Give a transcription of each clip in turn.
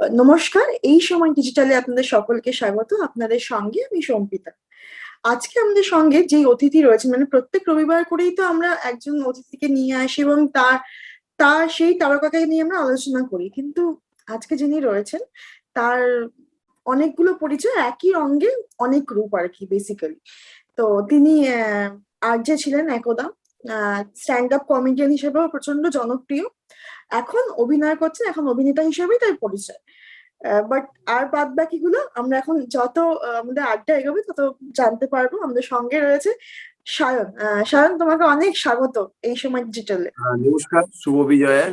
নমস্কার, এই সময় ডিজিটালে আপনাদের সকলকে স্বাগত। আপনাদের সঙ্গে আমি সম্পিতা। আজকে আমাদের সঙ্গে যে অতিথি রয়েছেন, মানে প্রত্যেক রবিবার করেই তো আমরা একজন অতিথিকে নিয়ে আসি এবং তার তার সেই তারকাকে নিয়ে আমরা আলোচনা করি, কিন্তু আজকে যিনি রয়েছেন তার অনেকগুলো পরিচয়, একই অঙ্গে অনেক রূপ আর কি বেসিক্যালি। তো তিনি আরজে ছিলেন একদা, স্ট্যান্ড আপ কমেডিয়ান হিসেবেও প্রচন্ড জনপ্রিয়। এখন অভিনয় করছেন, এখন অভিনেতা হিসেবেই তার পরিচয়। বাট আর বাদ বাকিগুলো আমরা এখন যত আমাদের আড্ডা এগোবে তত জানতে পারবো। আমাদের সঙ্গে রয়েছে সায়ন। সায়ন, তোমাকে অনেক স্বাগত এই সময় ডিজিটালে। নমস্কার, শুভ বিজয়ের।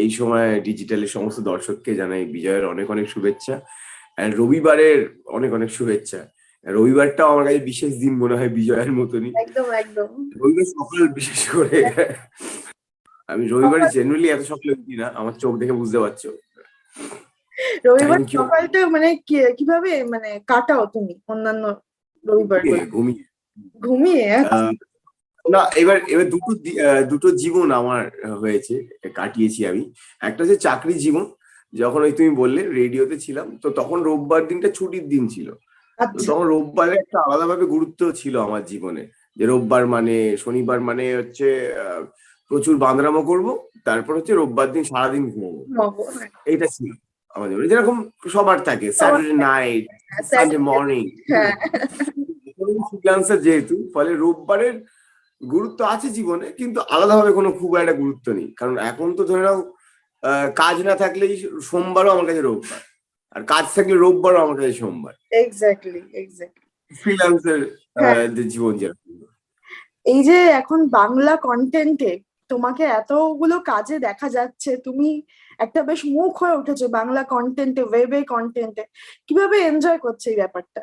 এই সময় ডিজিটালের সমস্ত দর্শককে জানাই বিজয়ের অনেক অনেক শুভেচ্ছা। রবিবারের অনেক অনেক শুভেচ্ছা। রবিবারটাও আমার কাছে বিশেষ দিন মনে হয় বিজয়ের মতনই। একদম একদম। রবিবার সকাল বিশেষ করে আমি রবিবারে জেনারেলি এত সকালে উঠি না, আমার চোখ দেখে বুঝতে পারছো। রবিবার থ্যাংক ইউ। সকালটা মানে কিভাবে মানে কাটাও তুমি অন্যান্য রবিবার গুলো? ঘুমিয়ে ঘুমিয়ে? আহ, না, এবার এবার দুটো জীবন আমার হয়েছে, কাটিয়েছি আমি। একটা হচ্ছে চাকরি জীবন। যখন ওই তুমি বললে রেডিওতে ছিলাম, তো তখন রোববার দিনটা ছুটির দিন ছিল। তো আচ্ছা। তখন রোববারে একটা আলাদাভাবে গুরুত্ব ছিল আমার জীবনে, যে রোববার মানে শনিবার মানে হচ্ছে প্রচুর বাঁদরামো করব, তারপর হচ্ছে রোববার দিন সারাদিন ঘুমাবো। হ্যাঁ। এইটা ছিল আমার জীবনে, যেরকম সবার থাকে সবার Saturday night, Sunday Saturday, morning. হ্যাঁ। ফ্রিল্যান্সার যেহেতু, ফলে রোববারের গুরুত্ব আছে জীবনে, কিন্তু আলাদাভাবে কোনো খুব একটা গুরুত্ব নেই। কারণ এখন তো ধরে নাও কাজ না থাকলেই সোমবারও আমার কাছে রোববার, আর কাজ থাকলে রোববারও আমার কাছে সোমবার। Exactly exactly. ফ্রিল্যান্সের হ্যাঁ, জীবন যেরকম। এই যে এখন বাংলা কন্টেন্টে তোমাকে এতগুলো কাজে দেখা যাচ্ছে, তুমি একটা বেশ মুখ হয়ে উঠেছো বাংলা কন্টেন্টে, ওয়েবে কন্টেন্টে। কিভাবে এনজয় করছে এই ব্যাপারটা?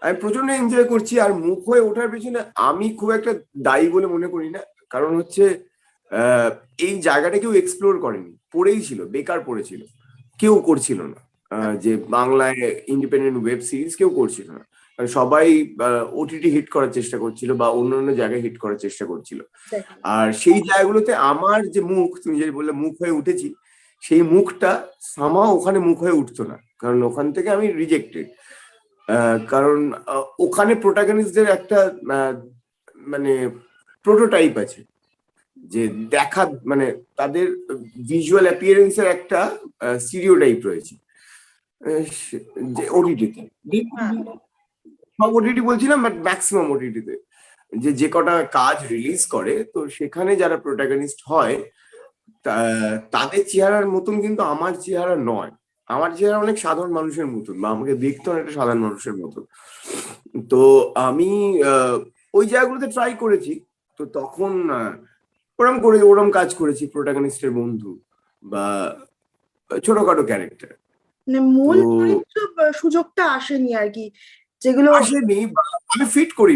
আমি প্রচন্ড এনজয় করছি, আর মুখ হয়ে ওঠার পেছনে আমি খুব একটা দায়ী বলে মনে করি না। কারণ হচ্ছে আহ, এই জায়গাটা কেউ এক্সপ্লোর করেনি, পড়েই ছিল, বেকার পড়েছিল, কেউ করছিল না। যে বাংলায় ইন্ডিপেন্ডেন্ট ওয়েব সিরিজ কেউ করছিল না, কারণ সবাই ওটিটি হিট করার চেষ্টা করছিল বা অন্য অন্য জায়গায় হিট করার চেষ্টা করছিল। Exactly. আর সেই জায়গাগুলোতে আমার যে মুখ, তুমি যে বললে মুখ হয়ে উঠেছি, সেই মুখটা সামাও ওখানে মুখ হয়ে উঠতো না, কারণ ওখান থেকে আমি রিজেক্টেড। কারণ ওখানে প্রোটাগনিস্টদের একটা মানে প্রোটোটাইপ আছে, যে দেখা মানে তাদের ভিজুয়াল অ্যাপিয়ারেন্সের একটা স্টিরিওটাইপ রয়েছে। যে ওটিটিতে, সব ওটিটি বলছি না, বাট ম্যাক্সিমাম ওটিটিতে যে কটা কাজ রিলিজ করে, তো সেখানে যারা প্রোটাগনিস্ট হয় তাদের চেহারার মতন কিন্তু আমার চেহারা নয়। আমার চেহারা অনেক সাধারণ মানুষের মতন, বা আমাকে দেখতে অনেকটা সাধারণ মানুষের মতন। তো আমি ওই জায়গাগুলোতে ট্রাই করেছি। তো তখন ওরম কাজ করেছি, প্রোটাগনিস্টের বন্ধু বা ছোটখাটো ক্যারেক্টার। মানে তো মূল চরিত্র সুযোগটা আসেনি আর কি, যেগুলো। আসেনি, আমি ফিট করি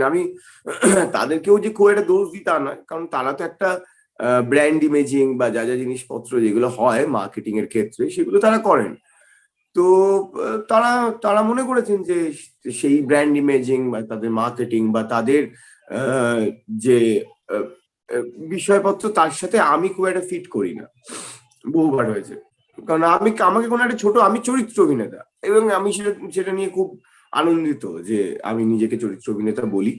না, আমি তাদেরকেও যে খুব একটা দোষ দিই তা নয়, কারণ তারা তো একটা ব্র্যান্ড ইমেজিং বা যা যা জিনিসপত্র যেগুলো হয় মার্কেটিং এর ক্ষেত্রে, সেগুলো তারা করেন। তো তারা তারা মনে করেছেন যে সেই ব্র্যান্ড ইমেজিং বা তাদের মার্কেটিং বা তাদের যে আহ, বিষয়পত্র, তার সাথে আমি খুব একটা ফিট করি না। বহুবার হয়েছে, কারণ আমাকে কোনো একটা আমি চরিত্র অভিনেতা, এবং আমি সেটা সেটা নিয়ে খুব আনন্দিত যে আমি নিজেকে চরিত্র অভিনেতা বলি।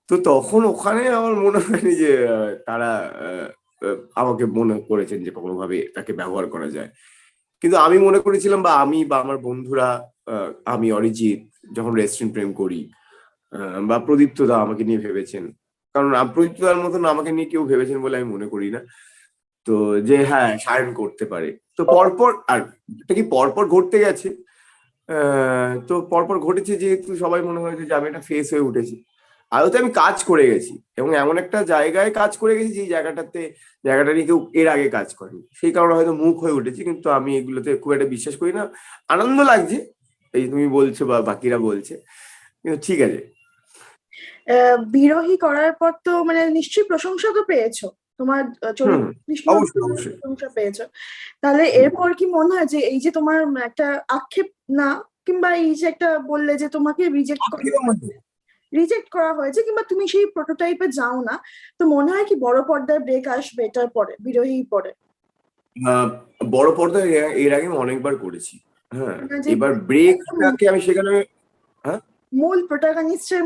তো তখন ওখানে আমার মনে হয়নি যে তারা আমাকে মনে করেছেন যে কোনোভাবে তাকে ব্যবহার করা যায়। কিন্তু আমি মনে করেছিলাম, বা আমি বা আমার বন্ধুরা, আমি অরিজিৎ যখন রেস্টুরেন্ট প্রেম করি, বা প্রদীপ্ত দা আমাকে নিয়ে ভেবেছেন, কারণ প্রদীপ্ত দার মতন আমাকে নিয়ে কেউ ভেবেছেন বলে আমি মনে করি না। তো যে হ্যাঁ, সায়ন করতে পারে। তো পরপর, আর এটা কি পরপর ঘটতে গেছে, তো পরপর ঘটেছে যেহেতু সবাই মনে হয়েছে যে আমি একটা ফেস হয়ে উঠেছি। আদতে আমি কাজ করে গেছি, এবং এমন একটা জায়গায় কাজ করে গেছি যে জায়গাটা নিয়ে কেউ এর আগে কাজ করেনি, সেই কারণে হয়তো মুখ হয়ে উঠেছি। কিন্তু আমি এগুলোতে খুব একটা বিশ্বাস করি না। আনন্দ লাগছে এই তুমি বলছো বা বাকিরা বলছে, কিন্তু ঠিক আছে। বিরোহী করার পর তো মানে নিশ্চয়ই প্রশংসা তো পেয়েছো, তোমার হুম, চরিত্র কৃষ্ণ অবশ্যই অবশ্যই। প্রশংসা পেয়েছো। তাহলে হুম। এরপর কি মনে হয় যে এই যে তোমার একটা আক্ষেপ না, কিংবা এই যে একটা বললে যে তোমাকে রিজেক্ট করা হয়েছে, কিংবা তুমি সেই প্রোটোটাইপে যাও না, তো মনে হয় কি বড় পর্দায় ব্রেক আসবে এটার পরে, বিরোহী পরে? আহ, বড় পর্দায় এর আগে আমি অনেকবার করেছি। হ্যাঁ, না যে এবার একদম ব্রেকটাকে আমি সেখানে, হ্যাঁ, মূল প্রোটাগনিস্টের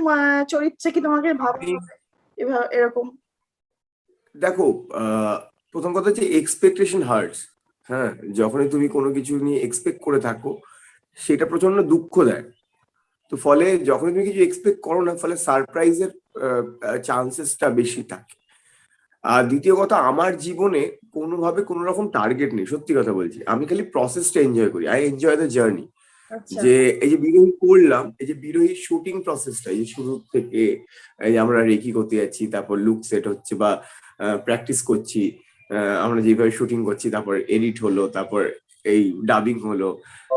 চরিত্রে কি তোমাকে ভাবা আমি হবে এরকম? দেখো, আহ, প্রথম কথা হচ্ছে এক্সপেকটেশন হার্টস। হ্যাঁ, যখনই তুমি কোনো কিছু নিয়ে এক্সপেক্ট করে থাকো সেটা প্রচন্ড দুঃখ দেয়। তো ফলে যখনই তুমি কিছু এক্সপেক্ট করো না, ফলে সারপ্রাইজের চান্সেসটা বেশি থাকে। আর দ্বিতীয় কথা, আমার জীবনে কোনোভাবে কোনো রকম টার্গেট নেই, সত্যি কথা বলছি। আমি খালি প্রসেসটা এনজয় করি, আই এনজয় দ্য জার্নি। আচ্ছা। যে এই যে বিরোহী করলাম, এই যে বিরোহী শুটিং প্রসেসটা, এই যে শুরু থেকে এই যে আমরা রেকি করতে যাচ্ছি, তারপর লুক সেট হচ্ছে বা প্র্যাকটিস করছি, আমরা যেভাবে শুটিং করছি, তারপর এডিট হলো, তারপর এই ডাবিং হলো,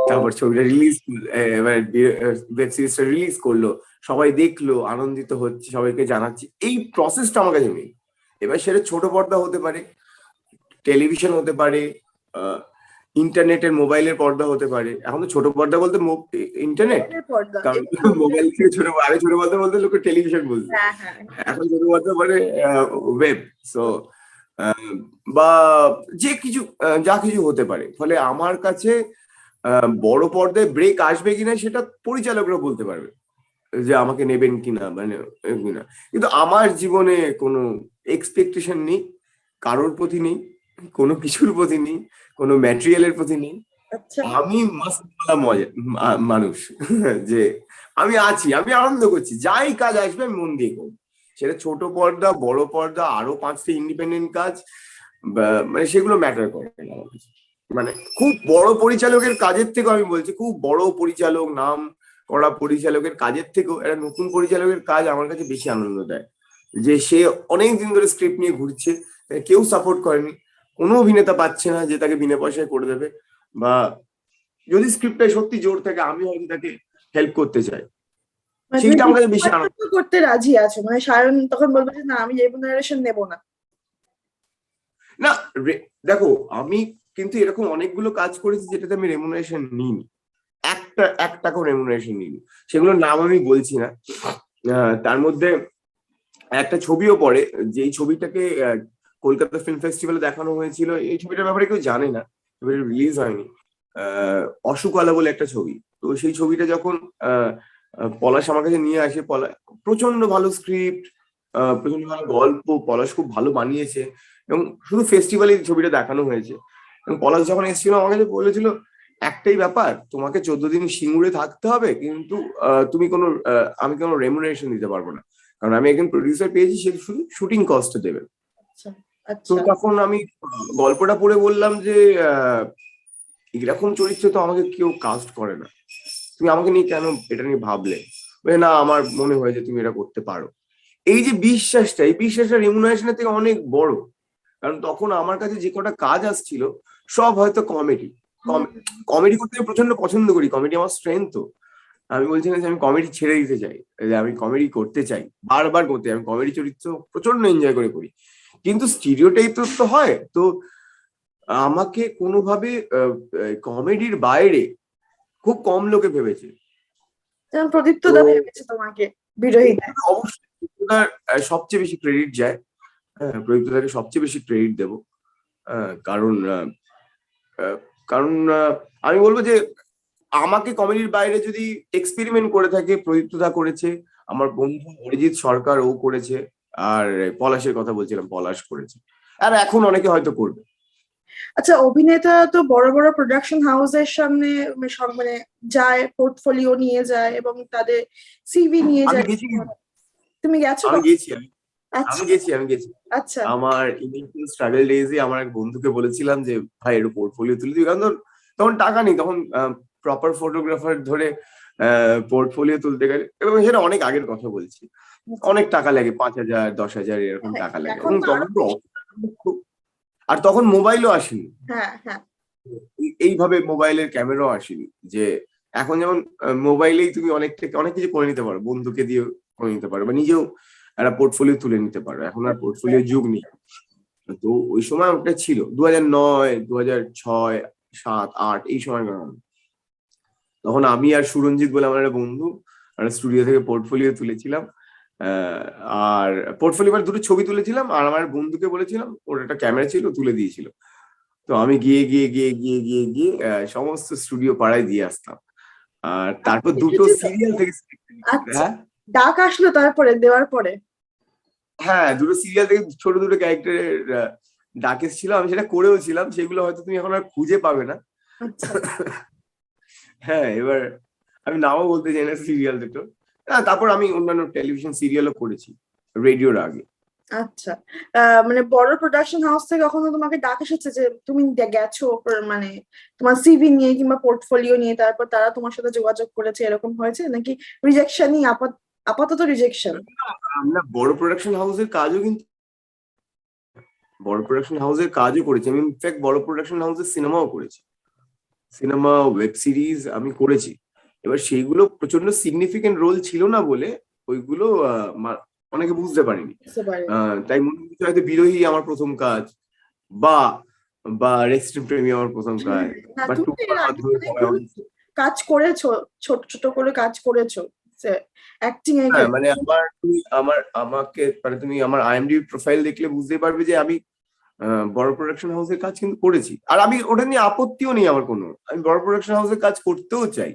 তারপর ছবিটা রিলিজ, মানে ওয়েব সিরিজটা রিলিজ করলো, সবাই দেখলো, আনন্দিত হচ্ছে, সবাইকে জানাচ্ছি, এই প্রসেসটা আমার কাছে নেই। এবার সেটা ছোট পর্দা হতে পারে, টেলিভিশন হতে পারে, ইন্টারনেটের মোবাইলের পর্দা হতে পারে। এখন তো ছোট পর্দা বলতে ইন্টারনেট, মোবাইলের পর্দা কারণ এবং আমরা- মোবাইল থেকে ছোট, আগে ছোট পর্দা বলতে লোকে টেলিভিশন বলতো, হ্যাঁ, হ্যাঁ। এখন ছোট পর্দা মানে ওয়েব। সো বা যে কিছু, যা কিছু হতে পারে। ফলে আমার কাছে বড় পর্দায় ব্রেক আসবে কিনা সেটা পরিচালকরা বলতে পারবে, যে আমাকে নেবেন কিনা, মানে কিনা। কিন্তু আমার জীবনে কোনো এক্সপেকটেশন নেই, কারোর প্রতি নেই, কোনো কিছুর প্রতি নেই, কোনো ম্যাটেরিয়ালের প্রতি নেই। আচ্ছা। আমি মাস্ত বলা মজা মানুষ। যে আমি আছি, আমি আনন্দ করছি, যাই কাজ আসবে আমি মন দিয়ে করবো। সেটা ছোট পর্দা, বড় পর্দা, আরো 5টা ইন্ডিপেন্ডেন্ট কাজ, মানে সেগুলো ম্যাটার করে না আমার কাছে। মানে খুব বড় পরিচালকের কাজের থেকেও, আমি বলছি, খুব বড় পরিচালক, নাম করা পরিচালকের কাজের থেকেও একটা নতুন পরিচালকের কাজ আমার কাছে বেশি আনন্দ দেয়। যে সে অনেক দিন ধরে স্ক্রিপ্ট নিয়ে ঘুরছে, কেউ সাপোর্ট করেনি, কোনো অভিনেতা পাচ্ছে না যে তাকে বিনা পয়সায় করে দেবে, বা যদি স্ক্রিপ্টটায় সত্যি জোর থাকে আমি হয়তো তাকে হেল্প করতে চাই, মানে তুমি সেইটা আমার কাছে বেশি আনন্দ। বিপর্যয় করতে রাজি আছো, মানে সায়ন তখন বলবে যে না, আমি রেমুনারেশন নেবো না। না, দেখো, আমি কিন্তু এরকম অনেকগুলো কাজ করেছি যেটাতে আমি রেমুনারেশন নিইনি, এক টাকাও রেমুনারেশন নিইনি। সেগুলোর নাম আমি বলছি না। তার মধ্যে একটা ছবিও পড়ে, যেই ছবিটাকে কলকাতা ফিল্ম ফেস্টিভ্যালে দেখানো হয়েছিল, এই ছবিটার ব্যাপারে কেউ জানে না, ছবিটা রিলিজ হয়নি। অশুকলা বলে একটা ছবি। তো সেই ছবিটা যখন পলাশ আমার কাছে নিয়ে আসে, প্রচন্ড ভালো স্ক্রিপ্ট, প্রচন্ড ভালো গল্প, পলাশ খুব ভালো বানিয়েছে, এবং শুধু ফেস্টিভ্যালে ছবিটা দেখানো হয়েছে। এবং পলাশ যখন এসেছিল আমার কাছে বলেছিল, একটাই ব্যাপার, তোমাকে 14 দিন সিঙ্গুরে থাকতে হবে, কিন্তু তুমি কোনো আমি কোনো রেমুনারেশন দিতে পারবো না, কারণ আমি একজন প্রডিউসার পেয়েছি, সে শুধু শুটিং কস্ট দেবে। আচ্ছা, তো আচ্ছা। তখন আমি গল্পটা পড়ে বললাম যে এরকম চরিত্রে তো আমাকে কেউ কাস্ট করে না, তুমি আমাকে নিয়ে কেন এটা নিয়ে ভাবলে? বলে, না, আমার মনে হয় যে তুমি এটা করতে পারো। এই যে বিশ্বাসটা, এই বিশ্বাসটা রেমুনারেশনের থেকে অনেক বড়। কারণ তখন আমার কাছে যে কটা কাজ আসছিল সব হয়তো কমেডি। হুম। কমেডি করতে আমি প্রচন্ড পছন্দ করি, কমেডি আমার স্ট্রেংথ। তো আমি বলছি না যে আমি কমেডি ছেড়ে দিতে চাই, যে আমি কমেডি করতে চাই, বারবার করতে, আমি কমেডি চরিত্র প্রচন্ড এনজয় করে করি। কিন্তু স্টিরিওটাইপ তো হয় তো, আমাকে কোনোভাবে কমেডির বাইরে খুব কম লোকে ভেবেছে। যেমন প্রদীপ্ত তো দা ভেবেছে তোমাকে বিরোহিতা। অবশ্যই প্রদীপ্তদার সবচেয়ে বেশি ক্রেডিট যায়। হ্যাঁ, প্রদীপ্তদাকে সবচেয়ে বেশি ক্রেডিট দেবো। কারণ আহ, কারণ আমি বলবো যে আমাকে কমেডির বাইরে যদি এক্সপেরিমেন্ট করে থাকে, প্রদীপ্তদা করেছে, আমার বন্ধু অরিজিৎ সরকার ও করেছে, আর পলাশের কথা বলছিলাম, পলাশ করেছে, আর এখন অনেকে হয়তো করবে। আচ্ছা, অভিনেতা তো বড় বড় প্রোডাকশন হাউসের সামনে মানে যায়, পোর্টফোলিও নিয়ে যায় এবং তাদের সিভি নিয়ে আমি যায়। গেছি, তুমি গেছো আমি কখনো? গেছি আমি আমি আচ্ছা, গেছি আমি গেছি আচ্ছা। আমার ইনিশিয়াল স্ট্রাগল ডেজে আমার এক বন্ধুকে বলেছিলাম যে ভাই একটু পোর্টফোলিও তুলে দিবি, কারণ তখন টাকা নেই, তখন প্রপার ফটোগ্রাফার ধরে পোর্টফোলিও তুলতে গেলে, এবং সেটা অনেক আগের কথা বলছি, আচ্ছা। অনেক টাকা লাগে, 5,000 10,000 এরকম হ্যাঁ, টাকা লাগে, এখন এবং তো আরো তখন তো বেশি। আর তখন মোবাইলও আসেনি, হ্যাঁ, হ্যাঁ। এইভাবে মোবাইলের ক্যামেরাও আসেনি, যে এখন যেমন মোবাইলেই তুমি অনেক কিছু করে নিতে পারো, বন্ধুকে দিয়ে করে নিতে পারো, বা নিজেও একটা পোর্টফোলিও তুলে নিতে পারো, এখন আর পোর্টফোলিও যুগ নেই। তো ওই সময় ওটা ছিল 2009, 2006, 7, 8 এই সময়। তখন আমি আর সুরঞ্জিত বলে আমার একটা বন্ধু, একটা স্টুডিও থেকে পোর্টফোলিও তুলেছিলাম। আহ, আর পোর্টফোলিও দুটো ছবি তুলেছিলাম, আর আমার বন্ধুকে বলেছিলাম, ওর একটা ক্যামেরা ছিল, তুলে দিয়েছিল। তো আমি গিয়ে গিয়ে গিয়ে গিয়ে গিয়ে গিয়ে সমস্ত স্টুডিও পাড়ায় দিয়ে আসতাম। আর তারপর দুটো এসেছিল? সিরিয়াল থেকে আচ্ছা, হ্যাঁ ডাক আসলো তারপরে দেওয়ার পরে? হ্যাঁ, দুটো সিরিয়াল থেকে ছোট দুটো ক্যারেক্টারের ডাক এসেছিল, আমি সেটা করেও ছিলাম। সেগুলো হয়তো তুমি এখন আর খুঁজে পাবে না। আচ্ছা হ্যাঁ, এবার আমি নামও বলতে চাই না সিরিয়াল দুটো। তারপর আমি অন্যান্য টেলিভিশন সিরিয়ালও করেছি রেডিওর আগে। আচ্ছা। মানে বড় প্রোডাকশন হাউস থেকে কখনো তোমাকে ডাক এসেছে যে তুমি গেছো মানে তোমার সিভি নিয়ে কিংবা পোর্টফোলিও নিয়ে, তারপর তারা তোমার সাথে যোগাযোগ করেছে, এরকম হয়েছে নাকি রিজেকশনই আপাতত রিজেকশন? আমরা বড় প্রোডাকশন হাউসের কাজও কিন্তু বড় প্রোডাকশন হাউসের কাজও করেছি আমি। ইনফ্যাক্ট বড় প্রোডাকশন হাউসের সিনেমাও করেছি, সিনেমা ওয়েব সিরিজ আমি করেছি। এবার সেইগুলো প্রচন্ড সিগনিফিকেন্ট রোল ছিল না বলে ওইগুলো অনেকে বুঝতে পারেনি। বুঝতে পারি। তাই মনে হচ্ছে হয়তো বিরোহী আমার প্রথম কাজ, বা বা রেস্টুরেন্ট প্রেমী আমার প্রথম কাজ, না, বা তুমি তো এর টুকটার আগে মাধ্যমে অনেকগুলো কাজ করেছো, ছোট ছোট করে কাজ করেছো অ্যাক্টিং এর হ্যাঁ, মানে ক্ষেত্রে। তুমি আমার আইএমডিবি প্রোফাইল দেখলে বুঝতে পারবে যে আমি বড় প্রোডাকশন হাউসের কাজ কিন্তু করেছি। আর আমি ওটা নিয়ে আপত্তিও নেই আমার কোনো, আমি বড় প্রোডাকশন হাউসের কাজ করতেও চাই।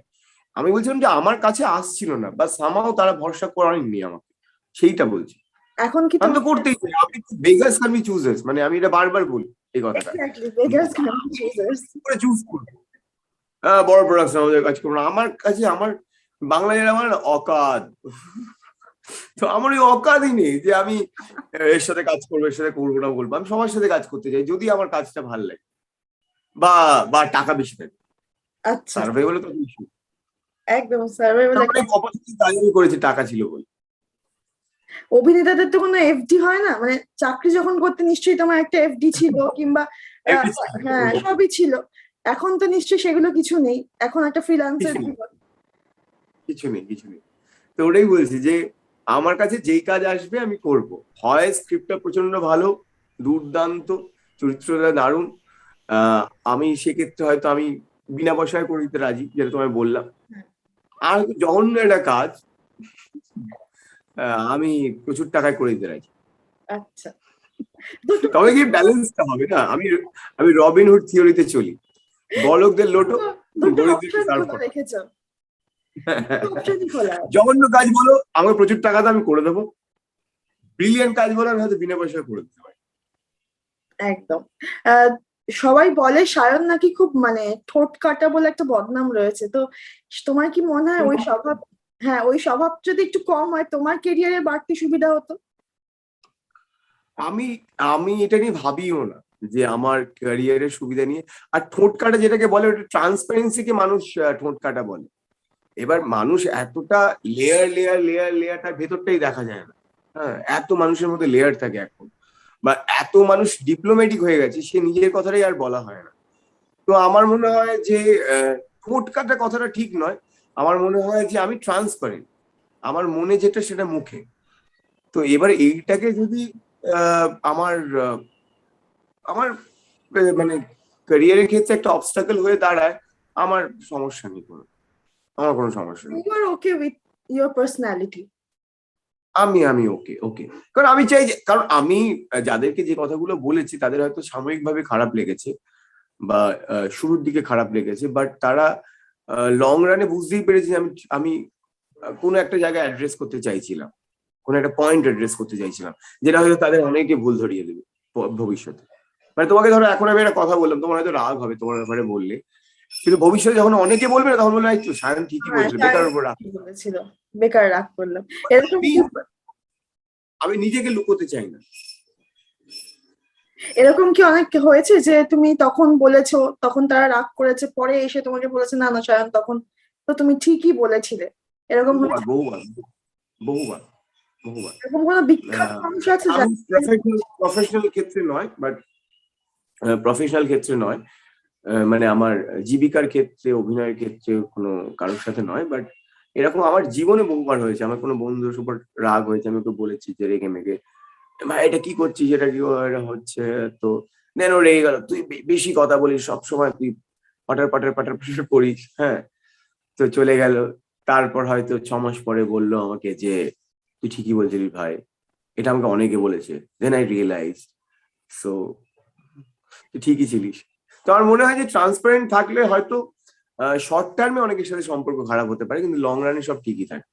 আমি বলছিলাম যে আমার কাছে আসছিল না, বা সামাও তারা ভরসা করেননি আমাকে, সেইটা বলছি। এখন কি আমি তুমি তো করতেই চাই, আমি বেগার্স ক্যান বি চুজার্স, মানে আমি এটা বারবার বলি এই কথাটা। Exactly beggars can be চুজার্স? করে চুজ করবো, বড় প্রোডাকশন হাউসের কাজ করবো না। আমার কাছে আমার বাংলা যেটা আমার অকাদ, তো আমার ওই অকাদই নেই যে আমি এর সাথে কাজ করবো এর সাথে করবো না বলবো। আমি সবার সাথে কাজ করতে চাই যদি আমার কাজটা ভালো লাগে, বা বা টাকা বেশি থাকে। আচ্ছা, সার্ভাইভাল তো ইস্যু। একদম সার্ভাইভাল। অনেক অপরচুনিটি কাজ আমি করেছি টাকা ছিল বলে। অভিনেতাদের তো কোনো এফডি হয় না, মানে চাকরি যখন করতে নিশ্চয়ই তোমার একটা এফডি ছিল কিংবা আহ, হ্যাঁ সবই ছিল। এখন তো নিশ্চয়ই সেগুলো কিছু নেই, এখন একটা ফ্রিল্যান্সের কিছু নেই, জীবন। কিছু নেই, কিছু নেই। তো ওটাই বলছি যে আমার কাছে যেই কাজ আসবে আমি করব। হয় স্ক্রিপ্টটা প্রচন্ড ভালো, দুর্দান্ত, চরিত্রটা দারুণ, আহ আমি সেক্ষেত্রে হয়তো আমি বিনা পয়সায় করে দিতে রাজি, যেটা তোমায় বললাম। আর জঘন্য একটা কাজ আমি প্রচুর টাকায় করে দিতে রাজি। আচ্ছা, দুটো তবে কি ব্যালেন্সটা হবে না। আমি আমি রবিনহুড থিওরিতে চলি, বড়লোকদের লোটো, দুটো গরিবদের অপশন খোলা তারপর। রেখেছো, দুটো অপশনই খোলা আছে। জঘন্য কাজ বলো আমাকে প্রচুর টাকাতে আমি করে দেবো, ব্রিলিয়ান্ট কাজ বলো আমি হয়তো বিনা পয়সায় করে দিতে পারি। একদম। আহ, সবাই বলে সায়ন নাকি খুব মানে ঠোঁট কাটা বলে একটা বদনাম রয়েছে, তো তোমার কি মনে হয় ওই স্বভাব, হ্যাঁ ওই স্বভাব যদি একটু কম হয় তোমার কেরিয়ারে বাড়তি সুবিধা হতো? আমি আমি এটা নিয়ে ভাবিও না যে আমার ক্যারিয়ারের সুবিধা নিয়ে। আর ঠোঁট কাটা যেটাকে বলে ওটা ট্রান্সপারেন্সিকে মানুষ ঠোঁট কাটা বলে। এবার মানুষ এতটা লেয়ার লেয়ার লেয়ার লেয়ার, তার ভেতরটাই দেখা যায় না। হ্যাঁ, এত মানুষের মধ্যে লেয়ার থাকে এখন, বা এত মানুষ ডিপ্লোম্যাটিক হয়ে গেছে, সে নিজের কথাটাই আর বলা হয় না। তো আমার মনে হয় যে ঠোঁট কাটা কথাটা ঠিক নয়। আমার মনে হয় যে আমি ট্রান্সপারেন্ট, আমার মনে যেটা সেটা মুখে। তো এবার এইটাকে যদি আমার আমার মানে ক্যারিয়ারের ক্ষেত্রে একটা অবস্টাকেল হয়ে দাঁড়ায়, আমার সমস্যা নেই কোনো, আমার কোনো সমস্যা নেই। You are okay with your personality? আমি ওকে ওকে, কারণ আমি চাই যে, কারণ আমি যাদেরকে যে কথাগুলো বলেছি তাদের হয়তো সাময়িকভাবে খারাপ লেগেছে, বা শুরুর দিকে খারাপ লেগেছে, বাট তারা লং রানে বুঝতেই পেরেছি যে আমি আমি কোনো একটা জায়গায় অ্যাড্রেস করতে চাইছিলাম, কোনো একটা পয়েন্ট অ্যাড্রেস করতে চাইছিলাম, যেটা হয়তো তাদের অনেকে ভুল ধরিয়ে দেবে ভবিষ্যতে। মানে তোমাকে ধরো এখন আমি একটা কথা বললাম, তোমার হয়তো রাগ হবে তোমার ব্যাপারে বললে, কিন্তু ভবিষ্যতে যখন অনেকে বলবে না তখন বলবে একটু সায়ন ঠিকই হ্যাঁ বলছিল, বেকার সায়ন উপর রাগ। ঠিকই বলেছিল, বেকার রাগ করলাম, এরকম আমি কি? আমি নিজেকে লুকোতে চাই না। এরকম কি অনেক হয়েছে যে তুমি তখন বলেছো, তখন তারা রাগ করেছে, পরে এসে তোমাকে বলেছে না না সায়ন তখন তো তুমি ঠিকই বলেছিলে, এরকম বহুবার হয়েছে? বহুবার বহুবার বহুবার। এরকম কোনো বিখ্যাত আহ, মানুষ আছে আমি যার? প্রফেশনাল প্রফেশনাল ক্ষেত্রে নয়, বাট প্রফেশনাল ক্ষেত্রে নয়, মানে আমার জীবিকার ক্ষেত্রে, অভিনয়ের ক্ষেত্রে কোনো কারোর সাথে নয়, বাট এরকম আমার জীবনে বহুবার হয়েছে। আমার কোনো বন্ধুর উপর রাগ হয়েছে, আমি ওকে বলেছি যে রেগে মেগে, ভাই এটা কি করছিস, এটা কি এটা হচ্ছে, তো দেন ও রেগে গেল, তুই বেশি কথা বলিস সব সময়, তুই পাটার পাটার পাটার পাটার করিস, হ্যাঁ। তো চলে গেল। তারপর হয়তো 6 মাস পরে বললো আমাকে যে তুই ঠিকই বলছিলি ভাই, এটা আমাকে অনেকে বলেছে। দেন আই রিয়েলাইজ, সো তুই ঠিকই ছিলিস। তো আমার মনে হয় যে ট্রান্সপারেন্ট থাকলে হয়তো শর্ট টার্মে অনেকের সাথে সম্পর্ক খারাপ হতে পারে, কিন্তু লং রানে সব ঠিকই থাকে।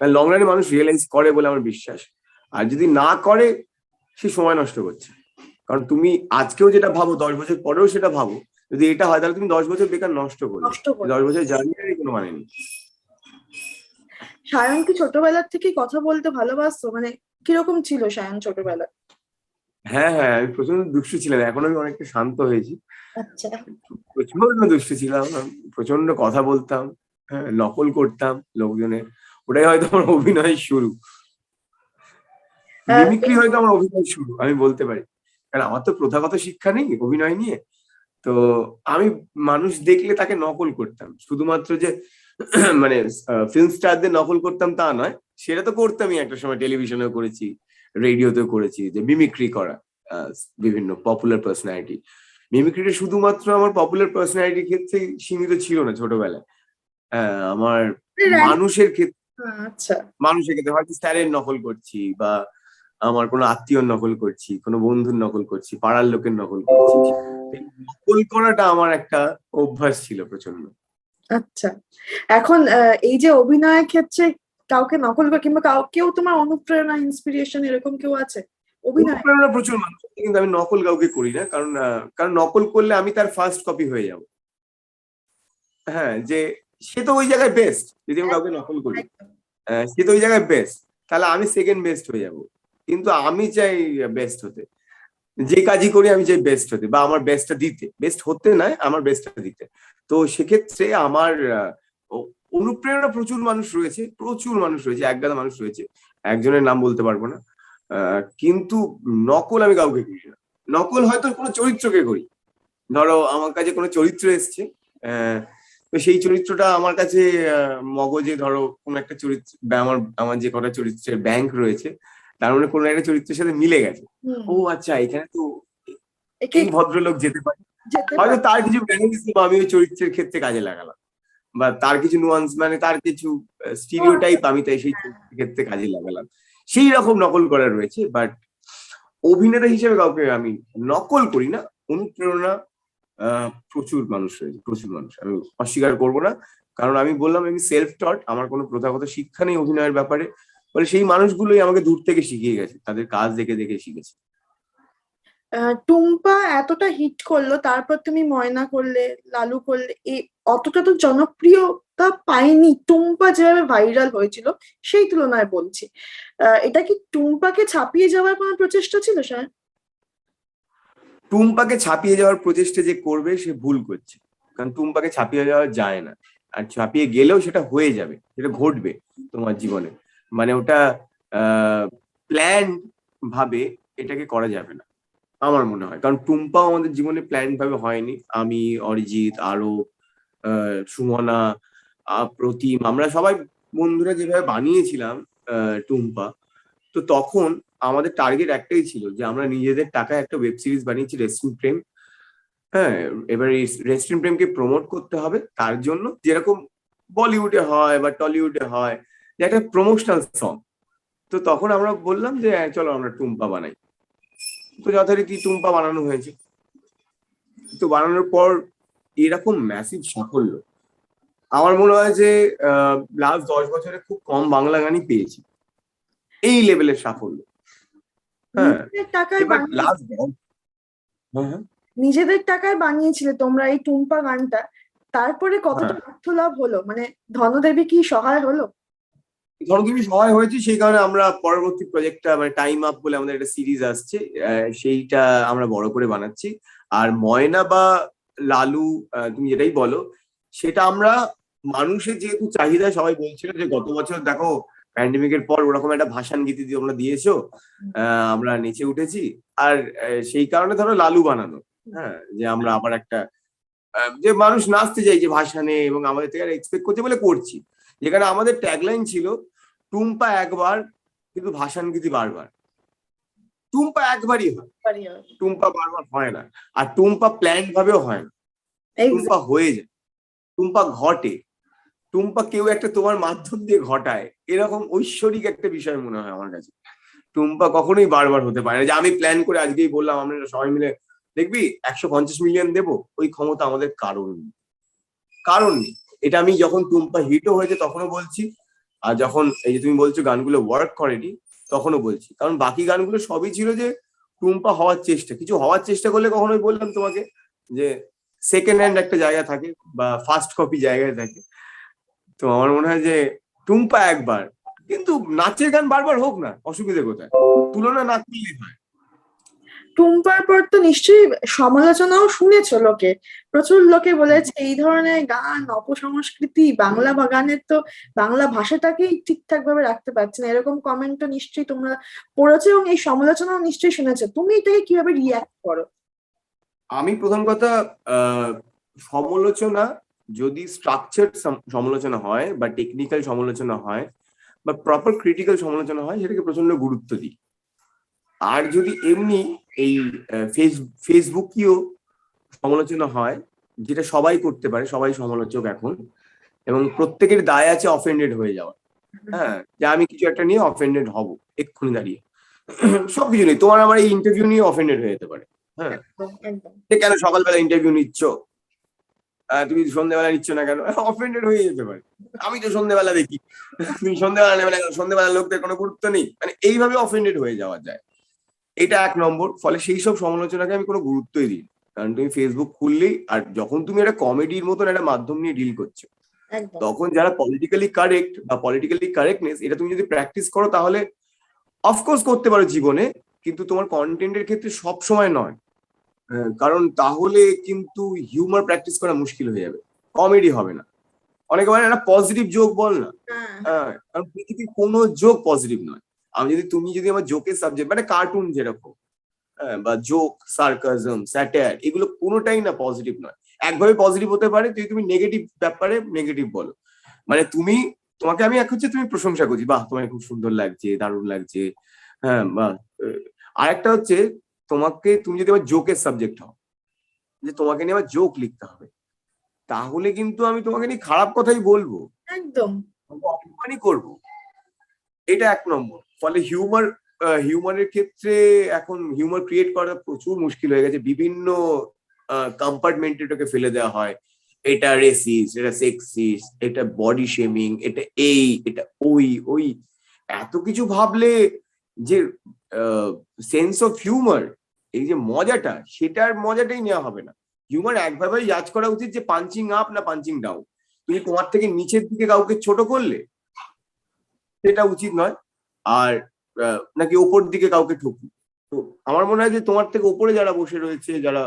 লং রানে মানুষ রিয়েলাইজ করে বলে আমার বিশ্বাস। আর যদি না করে, সে সময় নষ্ট করছে। কারণ তুমি আজকেও যেটা ভাবো 10 বছর পরেও সেটা ভাবো, যদি এটা হয় তাহলে তুমি 10 বছর বেকার নষ্ট করবে। নষ্ট করে। 10 বছর জার্নির কোনো মানে নেই। সায়ন কি ছোটবেলার থেকে কথা বলতে ভালোবাসতো? মানে কিরকম ছিল সায়ন ছোটবেলা? হ্যাঁ হ্যাঁ, আমি প্রচন্ড দুষ্টু ছিলাম, এখন আমি অনেকটা শান্ত হয়েছি। আচ্ছা। প্রচন্ড দুষ্টু ছিলাম, প্রচন্ড কথা বলতাম, হ্যাঁ, নকল করতাম লোকজনের। ওটাই হয়তো আমার অভিনয়ের শুরু, মিমিক্রি হয়তো আমার অভিনয় শুরু, আমি বলতে পারি। কারণ আমার তো প্রথাগত শিক্ষা নেই অভিনয় নিয়ে। তো আমি মানুষ দেখলে তাকে নকল করতাম, শুধুমাত্র যে মানে ফিল্ম স্টারদের নকল করতাম তা নয়, সেটা তো করতামই একটা সময়, টেলিভিশনেও করেছি, রেডিওতেও করেছি, যে মিমিক্রি করা বিভিন্ন পপুলার পার্সোনালিটি। মিমিক্রিটা শুধুমাত্র আমার পপুলার পার্সোনালিটির ক্ষেত্রে সীমিত ছিল না ছোটবেলায়। আমার মানুষের ক্ষেত্রে, আচ্ছা, মানুষের ক্ষেত্রে হয়তো স্যারের নকল করছি, বা আমার কোনো আত্মীয়র নকল করছি, কোনো বন্ধুর নকল করছি, পাড়ার লোকের নকল করছি। নকল করাটা আমার একটা অভ্যাস ছিল প্রচন্ড। আচ্ছা। এখন এই যে অভিনয়ের ক্ষেত্রে কাউকে নকল করে কিংবা কেউ তোমার অনুপ্রেরণা, ইন্সপিরেশন এরকম কেউ আছে অভিনয়? অনুপ্রেরণা প্রচুর মানুষ, কিন্তু আমি নকল কাউকে করি না, কারণ কারণ নকল করলে আমি তার ফার্স্ট কপি হয়ে যাব। হ্যাঁ, যে সে তো ওই জায়গায় বেস্ট, যদি আমি কাউকে নকল করি সে তো ওই জায়গায় বেস্ট, তাহলে আমি সেকেন্ড বেস্ট হয়ে যাব। কিন্তু আমি চাই বেস্ট হতে, যে কাজই করি আমি চাই বেস্ট হতে, বা আমার বেস্টটা দিতে, বেস্ট হতে নয়, আমার বেস্টটা দিতে। তো সেক্ষেত্রে আমার অনুপ্রেরণা প্রচুর মানুষ রয়েছে, প্রচুর মানুষ রয়েছে, একগাদা মানুষ রয়েছে, একজনের নাম বলতে পারবো না। কিন্তু নকল আমি কাউকে করি না। নকল হয়তো কোনো চরিত্রকে করি। ধরো আমার কাছে কোনো চরিত্র এসছে, তো সেই চরিত্রটা আমার কাছে মগজে, ধরো কোন একটা চরিত্র, আমার আমার যে কটা চরিত্রের ব্যাংক রয়েছে, তার মানে কোনো একটা চরিত্রের সাথে মিলে গেছে। ও আচ্ছা, এখানে তো এই ভদ্রলোক যেতে পারে, হয়তো তার কিছু ম্যানারিজম আমি ওই চরিত্রের ক্ষেত্রে কাজে লাগালাম, বা তার কিছু নুয়ান্স, মানে তার কিছু স্টিরিওটাইপ আমি তাই সেই চরিত্রের ক্ষেত্রে কাজে লাগালাম। সেই রকম নকল করা রয়েছে, বাট অভিনেতা হিসেবে কাউকে আমি নকল করি না। অনুপ্রেরণা প্রচুর মানুষ রয়েছে, প্রচুর মানুষ, আমি অস্বীকার করবো না। কারণ আমি বললাম আমি সেলফ টট, আমার কোনো প্রথাগত শিক্ষা নেই অভিনয়ের ব্যাপারে, বলে সেই মানুষগুলোই আমাকে দূর থেকে শিখিয়ে গেছে, তাদের কাজ দেখে দেখে শিখেছি। টুম্পা এতটা হিট করলো, তারপর তুমি ময়না করলে, লালু করলে, অতটা তো জনপ্রিয়তা পায়নি টুম্পা যেভাবে ভাইরাল হয়েছিল সেই তুলনায় বলছি। এটা কি টুম্পাকে ছাপিয়ে যাওয়ার কোনো প্রচেষ্টা ছিল স্যার? টুম্পাকে ছাপিয়ে যাওয়ার প্রচেষ্টা যে করবে সে ভুল করছে, কারণ টুম্পাকে ছাপিয়ে যাওয়া যায় না। আর ছাপিয়ে গেলেও সেটা হয়ে যাবে, সেটা ঘটবে তোমার জীবনে। মানে ওটা প্ল্যান ভাবে এটাকে করা যাবে না আমার মনে হয়। কারণ টুম্পাও আমাদের জীবনে প্ল্যান ভাবে হয়নি। আমি, অরিজিৎ, আরো সুমনা, প্রতিম, আমরা সবাই বন্ধুরা যেভাবে বানিয়েছিলাম টুম্পা, তো তখন আমাদের টার্গেট একটাই ছিল যে আমরা নিজেদের টাকায় একটা ওয়েব সিরিজ বানিয়েছি, রেস্টুরেন্ট প্রেম। হ্যাঁ, এবার এই রেস্টুরেন্ট প্রেমকে প্রমোট করতে হবে, তার জন্য যেরকম বলিউডে হয় বা টলিউডে হয়, যে একটা প্রমোশনাল সং। তো তখন আমরা বললাম যে চলো আমরা টুম্পা বানাই। তো যথারীতি টুম্পা বানানো হয়েছে। তো বানানোর পর এরকম ম্যাসিভ সাফল্য, আমার মনে হয় যে লাস্ট 10 বছরে খুব কম বাংলা গানই পেয়েছি এই লেভেলের সাফল্য। হ্যাঁ, নিজেদের টাকায় এবার লাস্ট, হ্যাঁ নিজেদের টাকায় বানিয়েছিলে তোমরা এই টুম্পা গানটা, তারপরে কতটা হ্যাঁ, অর্থ লাভ হলো? মানে ধনদেবী কি সহায় হলো? ধনদেবী সহায় হয়েছে, সেই কারণে আমরা পরবর্তী প্রজেক্টটা, মানে টাইম আপ বলে আমাদের একটা সিরিজ আসছে, সেইটা আমরা বড় করে বানাচ্ছি। আর ময়না বা লালু, তুমি যেটাই বলো, সেটা আমরা মানুষের যেহেতু চাহিদা, সবাই বলছিল যে গত বছর দেখো প্যান্ডেমিকের পর ওরকম একটা ভাসান গীতি দিয়ে তোমরা দিয়েছো, আমরা নেচে উঠেছি। আর সেই কারণে ধরো লালু বানানো, হ্যাঁ, যে আমরা আবার একটা যে মানুষ নাচতে চাইছে ভাসানে এবং আমাদের থেকে এক্সপেক্ট করছে বলে করছি। যেখানে আমাদের ট্যাগলাইন ছিল টুম্পা একবার, কিন্তু ভাসান গীতি বারবার। টুম্পা একবারই হয়, টুম্পা বারবার হয় না। আর টুম্পা প্ল্যান ভাবেও হয় না, টুম্পা হয়ে যায়, টুম্পা ঘটে, টুম্পা কেউ একটা তোমার মাধ্যম দিয়ে ঘটায়, এরকম ঐশ্বরিক একটা বিষয় মনে হয় আমার কাছে। টুম্পা কখনোই বারবার হতে পারে না, যে আমি প্ল্যান করে আজকেই বললাম আমরা সবাই মিলে দেখবি 150 মিলিয়ন দেবো, ওই ক্ষমতা আমাদের কারণ নেই। এটা আমি যখন টুম্পা হিটও হয়েছে তখনও বলছি, আর যখন এই যে তুমি বলছো গানগুলো ওয়ার্ক করেনি তখনও বলছি। কারণ বাকি গানগুলো সবই ছিল যে টুম্পা হওয়ার চেষ্টা, কিছু হওয়ার চেষ্টা করলে কখনোই বললাম তোমাকে যে সেকেন্ড হ্যান্ড একটা জায়গা থাকে বা ফার্স্ট কপি জায়গায় থাকে। তো আমার মনে হয় যে টুম্পা একবার, কিন্তু নাচের গান বারবার হোক না, অসুবিধে কোথায়? তুলনা না করলেই হয়। টুম্পার পর তো নিশ্চয়ই সমালোচনাও শুনেছো লোকে, প্রচুর লোকে বলেছে এই ধরনের গান অপসংস্কৃতি, বাংলা গানের তো বাংলা ভাষাটাকেই ঠিকঠাক ভাবে রাখতে পারছে না, এরকম কমেন্ট তো নিশ্চয়ই তোমরা পড়েছো এবং এই সমালোচনাও নিশ্চয়ই শুনেছো। তুমি এটাকে কিভাবে রিয়াক্ট করো? আমি প্রথম কথা, সমালোচনা যদি স্ট্রাকচার সমালোচনা হয় বা টেকনিক্যাল সমালোচনা হয় বা প্রপার ক্রিটিক্যাল সমালোচনা হয়, সেটাকে প্রচন্ড গুরুত্ব দিই। আর যদি এমনি এই ফেসবুকীয় সমালোচনা হয়, যেটা সবাই করতে পারে, সবাই সমালোচক এখন, এবং প্রত্যেকের দায় আছে অফেন্ডেড হয়ে যাওয়া। হ্যাঁ, যে আমি কিছু একটা নিয়ে অফেন্ডেড হব এক্ষুনি দাঁড়িয়ে, সবকিছু নেই, তোমার আমার এই ইন্টারভিউ নিয়ে অফেন্ডেড হয়ে যেতে পারে। হ্যাঁ, একদম। কেন সকালবেলা ইন্টারভিউ নিচ্ছ, তুমি সন্ধ্যেবেলা নিচ্ছ না কেন, অফেন্ডেড হয়ে যেতে পারে। আমি তো সন্ধ্যেবেলা দেখি, তুমি সন্ধ্যেবেলা নেবে না কেন, সন্ধ্যেবেলা লোকদের কোনো গুরুত্ব নেই, মানে এইভাবে অফেন্ডেড হয়ে যাওয়া যায়। এটা এক নম্বর। ফলে সেই সব সমালোচনাকে আমি কোনো গুরুত্বই দিই, কারণ তুমি ফেসবুক খুললেই, আর যখন তুমি একটা কমেডির মতন একটা মাধ্যম নিয়ে ডিল করছো, তখন যারা পলিটিক্যালি কারেক্ট বা পলিটিক্যালি কারেক্টনেস, এটা তুমি যদি প্র্যাকটিস করো তাহলে অফকোর্স করতে পারো জীবনে, কিন্তু তোমার কন্টেন্টের ক্ষেত্রে সব সময় নয়। কারণ তাহলে কিন্তু হিউমার প্র্যাকটিস করা মুশকিল হয়ে যাবে, কমেডি হবে না। অনেকে বলে একটা পজিটিভ জোক বল না, কারণ পৃথিবীর কোনো জোক পজিটিভ নয়। তুমি যদি আমার জোকের সাবজেক্ট, মানে কার্টুন যেরকম, বা জোক, সার্কাজম, স্যাটায়ার, এগুলো কোনোটাই না পজিটিভ নয়। একভাবে পজিটিভ হতে পারে যদি তুমি নেগেটিভ ব্যাপারে নেগেটিভ বলো। মানে তোমাকে আমি এক হচ্ছে তুমি প্রশংসা করছি, বাহ তোমার খুব সুন্দর লাগছে, দারুণ লাগছে, হ্যাঁ বা আরেকটা হচ্ছে তুমি যদি আমার জোকের সাবজেক্ট হও, যে তোমাকে নিয়ে আমার জোক লিখতে হবে, তাহলে কিন্তু আমি তোমাকে নিয়ে খারাপ কথাই বলবো, একদম। অপমানই করবো। এটা এক নম্বর। ফলে হিউমারের ক্ষেত্রে এখন হিউমার ক্রিয়েট করা প্রচুর মুশকিল হয়ে গেছে। বিভিন্ন কম্পার্টমেন্টে এটাকে ফেলে দেওয়া হয়, এটা রেসিস্ট, এটা সেক্সিস্ট, এটা বডি শেমিং, এটা এটা ওই এত কিছু ভাবলে যে সেন্স অফ হিউমার, এই যে মজাটা, সেটার মজাটাই নেওয়া হবে না। হিউমার একভাবেই জাজ করা উচিত যে পাঞ্চিং আপ না পাঞ্চিং ডাউন। তুমি তোমার থেকে নিচের দিকে কাউকে ছোট করলে সেটা উচিত নয়, আর নাকি ওপর দিকে কাউকে ঠকি। তো আমার মনে হয় যে তোমার থেকে ওপরে যারা বসে রয়েছে, যারা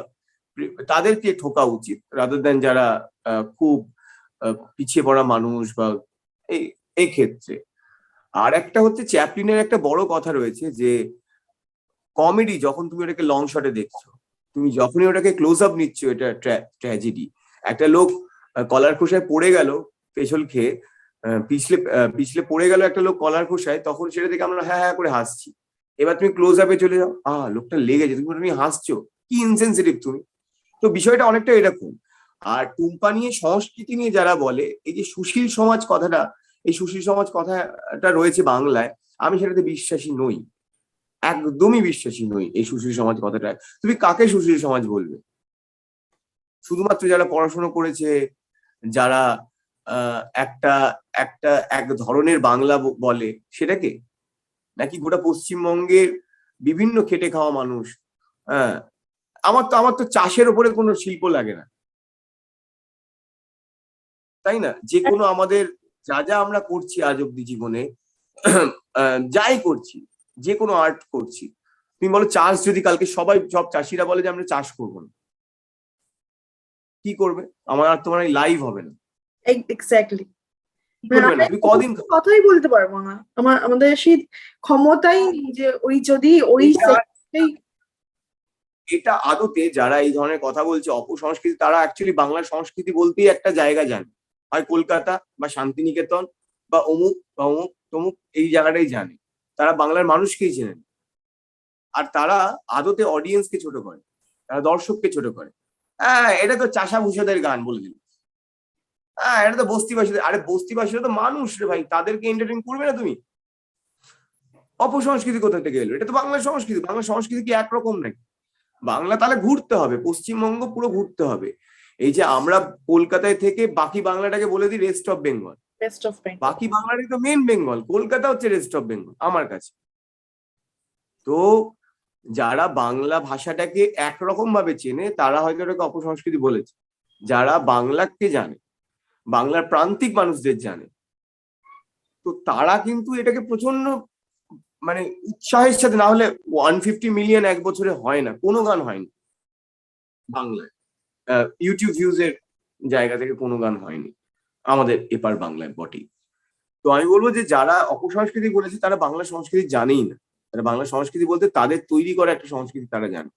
তাদেরকে ঠকা উচিত, রাদার দেন যারা খুব পিছিয়ে পড়া মানুষ বা এই এই ক্ষেত্রে। আর একটা হচ্ছে চ্যাপলিনের একটা বড় কথা রয়েছে যে কমেডি যখন তুমি ওটাকে লং শটে দেখছো, তুমি যখনই ওটাকে ক্লোজ আপ নিচ্ছ, এটা ট্র্যাজেডি। একটা লোক কলার খোসায় পড়ে গেল, পেছল খেয়ে পিছলে পিছলে পড়ে গেল একটা লোক কলার খোসায়, তখন সেটা দেখে আমরা হ্যাঁ হ্যাঁ করে হাসছি। এবার তুমি ক্লোজ আপে চলে যাও, লোকটা লেগেছে, তুমি ওটা নিয়ে হাসছো, কি ইনসেনসিটিভ তুমি। তো বিষয়টা অনেকটা এরকম। আর টুম্পা নিয়ে, সংস্কৃতি নিয়ে যারা বলে, এই যে সুশীল সমাজ কথাটা, এই সুশীল সমাজ কথাটা রয়েছে বাংলায়, আমি সেটাতে বিশ্বাসী নই, একদমই বিশ্বাসী নই এই সুশীল সমাজ কথাটা। তুমি কাকে সুশীল সমাজ বলবে? শুধুমাত্র যারা পড়াশোনা করেছে, যারা একটা একটা এক ধরনের বাংলা বলে সেটাকে, নাকি গোটা পশ্চিমবঙ্গের বিভিন্ন খেটে খাওয়া মানুষ? হ্যাঁ, আমার তো চাষের ওপরে কোনো শিল্প লাগে না, তাই না? যে কোনো আমাদের যা যা আমরা করছি আজ অব্দি জীবনে, যাই করছি, যে কোনো আর্ট করছি, তুমি বলো চাষ যদি কালকে সব চাষিরা বলে যে আমরা চাষ করবো না, কি করবে? আমার আর তোমার লাইভ হবে না, এক্স্যাক্টলি। করবে না, আমরা তুমি কদিন কথাই বলতে পারবো না, আমাদের সেই ক্ষমতাই নেই যে ওই যদি ওই এটা আদতে যারা এই ধরনের কথা বলছে অপসংস্কৃতি, তারা অ্যাকচুয়ালি বাংলার সংস্কৃতি বলতেই একটা জায়গা জানে, হয় কলকাতা বা শান্তিনিকেতন বা অমুক বা অমুক তমুক, এই জায়গাটাই জানে, তারা বাংলার মানুষকেই চেনেন। আর তারা আদতে অডিয়েন্সকে ছোট করে, তারা দর্শককে ছোট করে। এটা তো চাষা ভুষাদের গান বলে দিল, এটা তো বস্তিবাসীদের। আরে বস্তিবাসীরা তো মানুষ রে ভাই, তাদেরকে এন্টারটেইন করবে না তুমি? অপসংস্কৃতি কোথা থেকে এলো? এটা তো বাংলার সংস্কৃতি। বাংলার সংস্কৃতি কি একরকম নাকি? বাংলা তাহলে ঘুরতে হবে, পশ্চিমবঙ্গ পুরো ঘুরতে হবে। এই যে আমরা কলকাতায় থেকে বাকি বাংলাটাকে বলে দিই rest of Bengal, best of Bengal. বাকি বাংলাটাই তো মেন বেঙ্গল, কলকাতা হচ্ছে রেস্ট অফ বেঙ্গল আমার কাছে। তো যারা বাংলা ভাষাটাকে একরকম ভাবে চেনে তারা হয়তো এটাকে অপসংস্কৃতি বলেছে, যারা বাংলাকে জানে, বাংলার প্রান্তিক মানুষদের জানে, তো তারা কিন্তু এটাকে প্রচন্ড মানে উৎসাহের সাথে, না হলে 150 মিলিয়ন এক বছরে হয় না, কোনো গান হয়নি বাংলায়, ইউটিউব ভিউজ এর জায়গা থেকে কোনো গান হয়নি আমাদের এপার বাংলায় বটেই। তো আমি বলবো যে যারা অপসংস্কৃতি বলেছে তারা বাংলা সংস্কৃতি জানেই না, তারা বাংলা সংস্কৃতি বলতে তাদের তৈরি করা একটা সংস্কৃতি তারা জানে,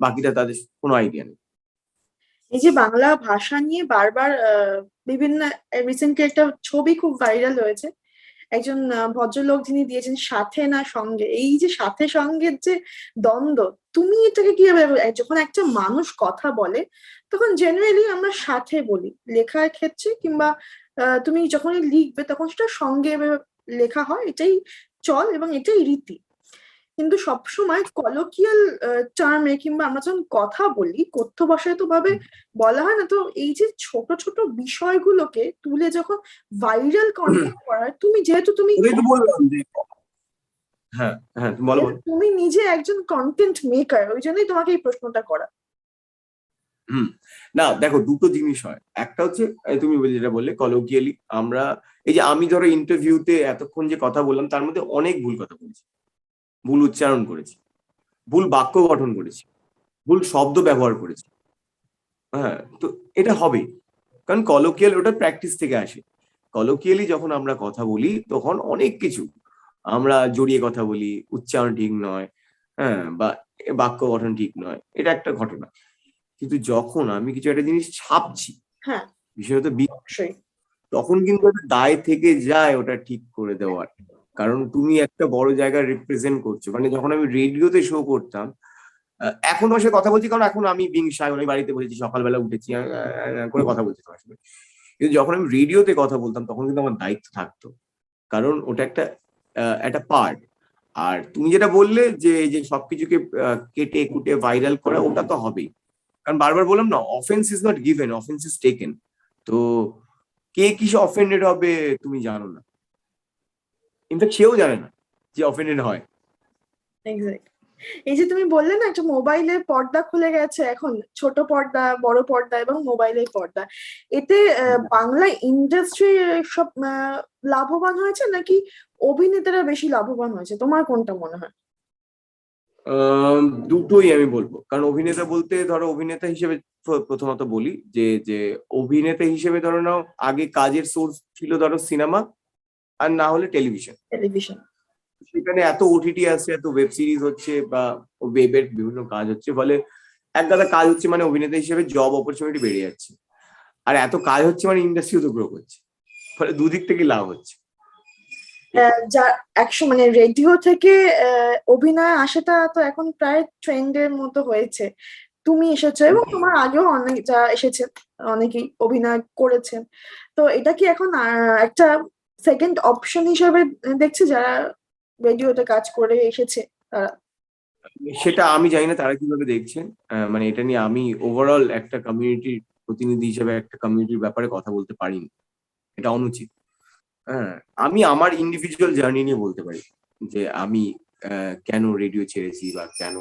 বাকিটা তাদের কোনো আইডিয়া নেই। এই যে বাংলা ভাষা নিয়ে বারবার বিভিন্ন রিসেন্টলি একটা ছবি খুব ভাইরাল হয়েছে, একজন ভদ্রলোক যিনি দিয়েছেন সাথে না সঙ্গে, এই যে সাথে সঙ্গের যে দ্বন্দ্ব, তুমি এটাকে কিভাবে যখন একটা মানুষ কথা বলে তখন জেনারেলি আমরা সাথে বলি লেখার ক্ষেত্রে, কিংবা তুমি যখনই লিখবে তখন সেটা সঙ্গে লেখা হয়, এটাই চল এবং এটাই রীতি। কিন্তু সবসময় কলোকিয়াল টার্মে কিংবা আমরা যখন কথা বলি কথ্য ভাষায় তো ভাবে বলা হয় না, তো এই যে ছোট ছোট বিষয়গুলোকে তুলে যখন ভাইরাল কন্টেন্ট করা হয়, তুমি যেহেতু তুমি ওটাই তো বললাম যে হ্যাঁ হ্যাঁ তুমি বলো বলো। তুমি নিজে একজন কন্টেন্ট মেকার, ওই জন্যই তোমাকে এই প্রশ্নটা করা। হুম, না দেখো দুটো জিনিস হয়, একটা হচ্ছে এই তুমি যেটা বললে কলোকিয়ালি, আমরা এই যে আমি ধরো ইন্টারভিউতে এতক্ষণ যে কথা বললাম তার মধ্যে অনেক ভুল কথা বলেছি, ভুল উচ্চারণ করেছি, ভুল বাক্য গঠন করেছি, ভুল শব্দ ব্যবহার করেছি। হ্যাঁ, তো এটা হবেই, কারণ কলোকিয়াল ওটা প্র্যাকটিস থেকে আসে। কলোকিয়ালি যখন আমরা কথা বলি তখন অনেক কিছু আমরা জড়িয়ে কথা বলি, উচ্চারণ ঠিক নয়, হ্যাঁ, বা বাক্য গঠন ঠিক নয়, এটা একটা ঘটনা। কিন্তু যখন আমি কিছু একটা জিনিস ছাপছি, হ্যাঁ, বিশেষত অবশ্যই। তখন কিন্তু একটা দায় থেকে যায় ওটা ঠিক করে দেওয়ার, কারণ তুমি একটা বড় জায়গায় রিপ্রেজেন্ট করছো। মানে যখন আমি রেডিওতে শো করতাম, এখন তোমার সাথে কথা বলছি কারণ এখন আমি বিং শাই, আমি বাড়িতে বলেছি, সকালবেলা উঠেছি করে কথা বলছি তোমার সাথে। কিন্তু যখন আমি রেডিওতে কথা বলতাম তখন কিন্তু আমার দায়িত্ব থাকতো, কারণ ওটা একটা একটা পার্ট। আর তুমি যেটা বললে যে এই যে সবকিছুকে কেটে কুটে ভাইরাল করা, ওটা তো হবেই, কারণ বারবার বললাম না, offence is not given, offence is taken. তো কে কিসে অফেন্ডেড হবে তুমি জানো না, ইনফ্যাক্ট সেও জানে না যে অফেন্ডেড হয়। এক্স্যাক্ট। এই যে তুমি বললে না একটা মোবাইলের পর্দা খুলে গেছে এখন, ছোট পর্দা, বড় পর্দা এবং মোবাইলের পর্দা, এতে বাংলা ইন্ডাস্ট্রি সব লাভবান হয়েছে নাকি অভিনেতারা বেশি লাভবান হয়েছে, তোমার কোনটা মনে হয়? দুটোই আমি বলবো, কারণ অভিনেতা বলতে ধরো অভিনেতা হিসেবে প্রথমত বলি যে যে অভিনেতা হিসেবে ধরো নাও, আগে কাজের সোর্স ছিল ধরো সিনেমা আর না হলে টেলিভিশন। টেলিভিশন। সেখানে এত ওটিটি আসছে, এত ওয়েব সিরিজ হচ্ছে বা ওয়েবের বিভিন্ন কাজ হচ্ছে, ফলে এক গাদা কাজ হচ্ছে মানে অভিনেতা হিসেবে জব অপরচুনিটি বেড়ে যাচ্ছে, আর এত কাজ হচ্ছে মানে ইন্ডাস্ট্রিও তো গ্রো করছে, ফলে দুদিক থেকে লাভ হচ্ছে। যা একশো মানে রেডিও থেকে অভিনয় আসাটা তো এখন প্রায় ট্রেন্ডের মতো হয়েছে। তুমি এসেছো এবং তোমার আগেও অনেক যা এসেছে, অনেকেই অভিনয় করেছেন। তো এটা কি এখন একটা সেকেন্ড অপশন হিসেবে দেখছে যারা রেডিওতে কাজ করে এসেছে তারা? সেটা আমি জানি না তারা কিভাবে দেখছেন, মানে এটা নিয়ে আমি ওভারঅল একটা কমিউনিটির প্রতিনিধি হিসেবে একটা কমিউনিটির ব্যাপারে কথা বলতে পারিনি, এটা অনুচিত। হ্যাঁ, আমি আমার ইন্ডিভিজুয়াল জার্নি নিয়ে বলতে পারি যে আমি কেন রেডিও ছেড়েছি বা কেন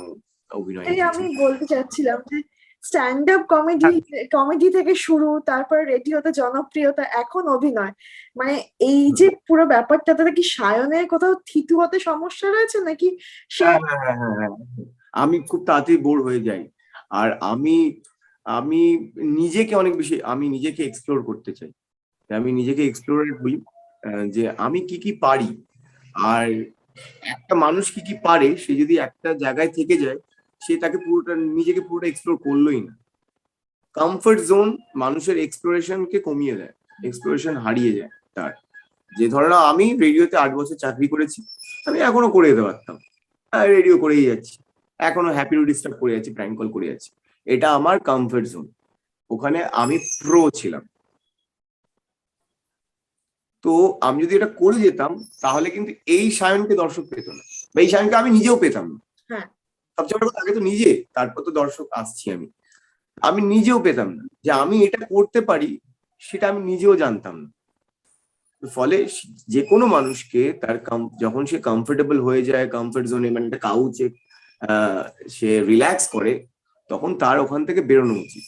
অভিনয় এই এসেছি। আমি বলতে চাচ্ছিলাম যে স্ট্যান্ড আপ কমেডি, কমেডি থেকে শুরু, তারপর রেডিওতে জনপ্রিয়তা, এখন অভিনয়, মানে এই যে পুরো ব্যাপারটা, তাতে কি সায়নের কোথাও থিতু হতে সমস্যা রয়েছে নাকি সে? হ্যাঁ, হ্যাঁ, হ্যাঁ, হ্যাঁ, হ্যাঁ। আমি খুব তাড়াতাড়ি বোর হয়ে যাই, আর আমি আমি নিজেকে অনেক বেশি, আমি নিজেকে এক্সপ্লোর করতে চাই, আমি নিজেকে এক্সপ্লোর করি, যে আমি কি কি পারি। আর একটা মানুষ কি কি পারে সে যদি একটা জায়গায় থেকে যায়, সে তাকে পুরোটা নিজেকে পুরোটা এক্সপ্লোর করলোই না। কমফর্ট জোন মানুষের এক্সপ্লোরেশনকে কমিয়ে দেয়, এক্সপ্লোরেশন হারিয়ে যায় তার। যে ধরো না, আমি রেডিওতে 8 বছর চাকরি করেছি, আমি এখনো করে যেতে পারতাম, রেডিও করেই যাচ্ছি, এখনো হ্যাপি টু ডিস্টার্ব করে যাচ্ছি, প্র্যাঙ্ক কল করে যাচ্ছি, এটা আমার কমফর্ট জোন, ওখানে আমি প্রো ছিলাম। তো আমি যদি এটা করে যেতাম তাহলে কিন্তু এই সায়নকে দর্শক পেত না, বা এই সায়নকে আমি নিজেও পেতাম না। হ্যাঁ, সবচেয়ে বড় কথা, আগে তো নিজে, তারপর তো দর্শক আসছি। আমি নিজেও পেতাম না যে আমি এটা করতে পারি, সেটা আমি নিজেও জানতাম না। ফলে যে কোনো মানুষকে তার যখন সে কমফোর্টেবল হয়ে যায়, কমফোর্ট জোনে, মানে একটা কাউচে সে রিল্যাক্স করে, তখন তার ওখান থেকে বেরোনো উচিত,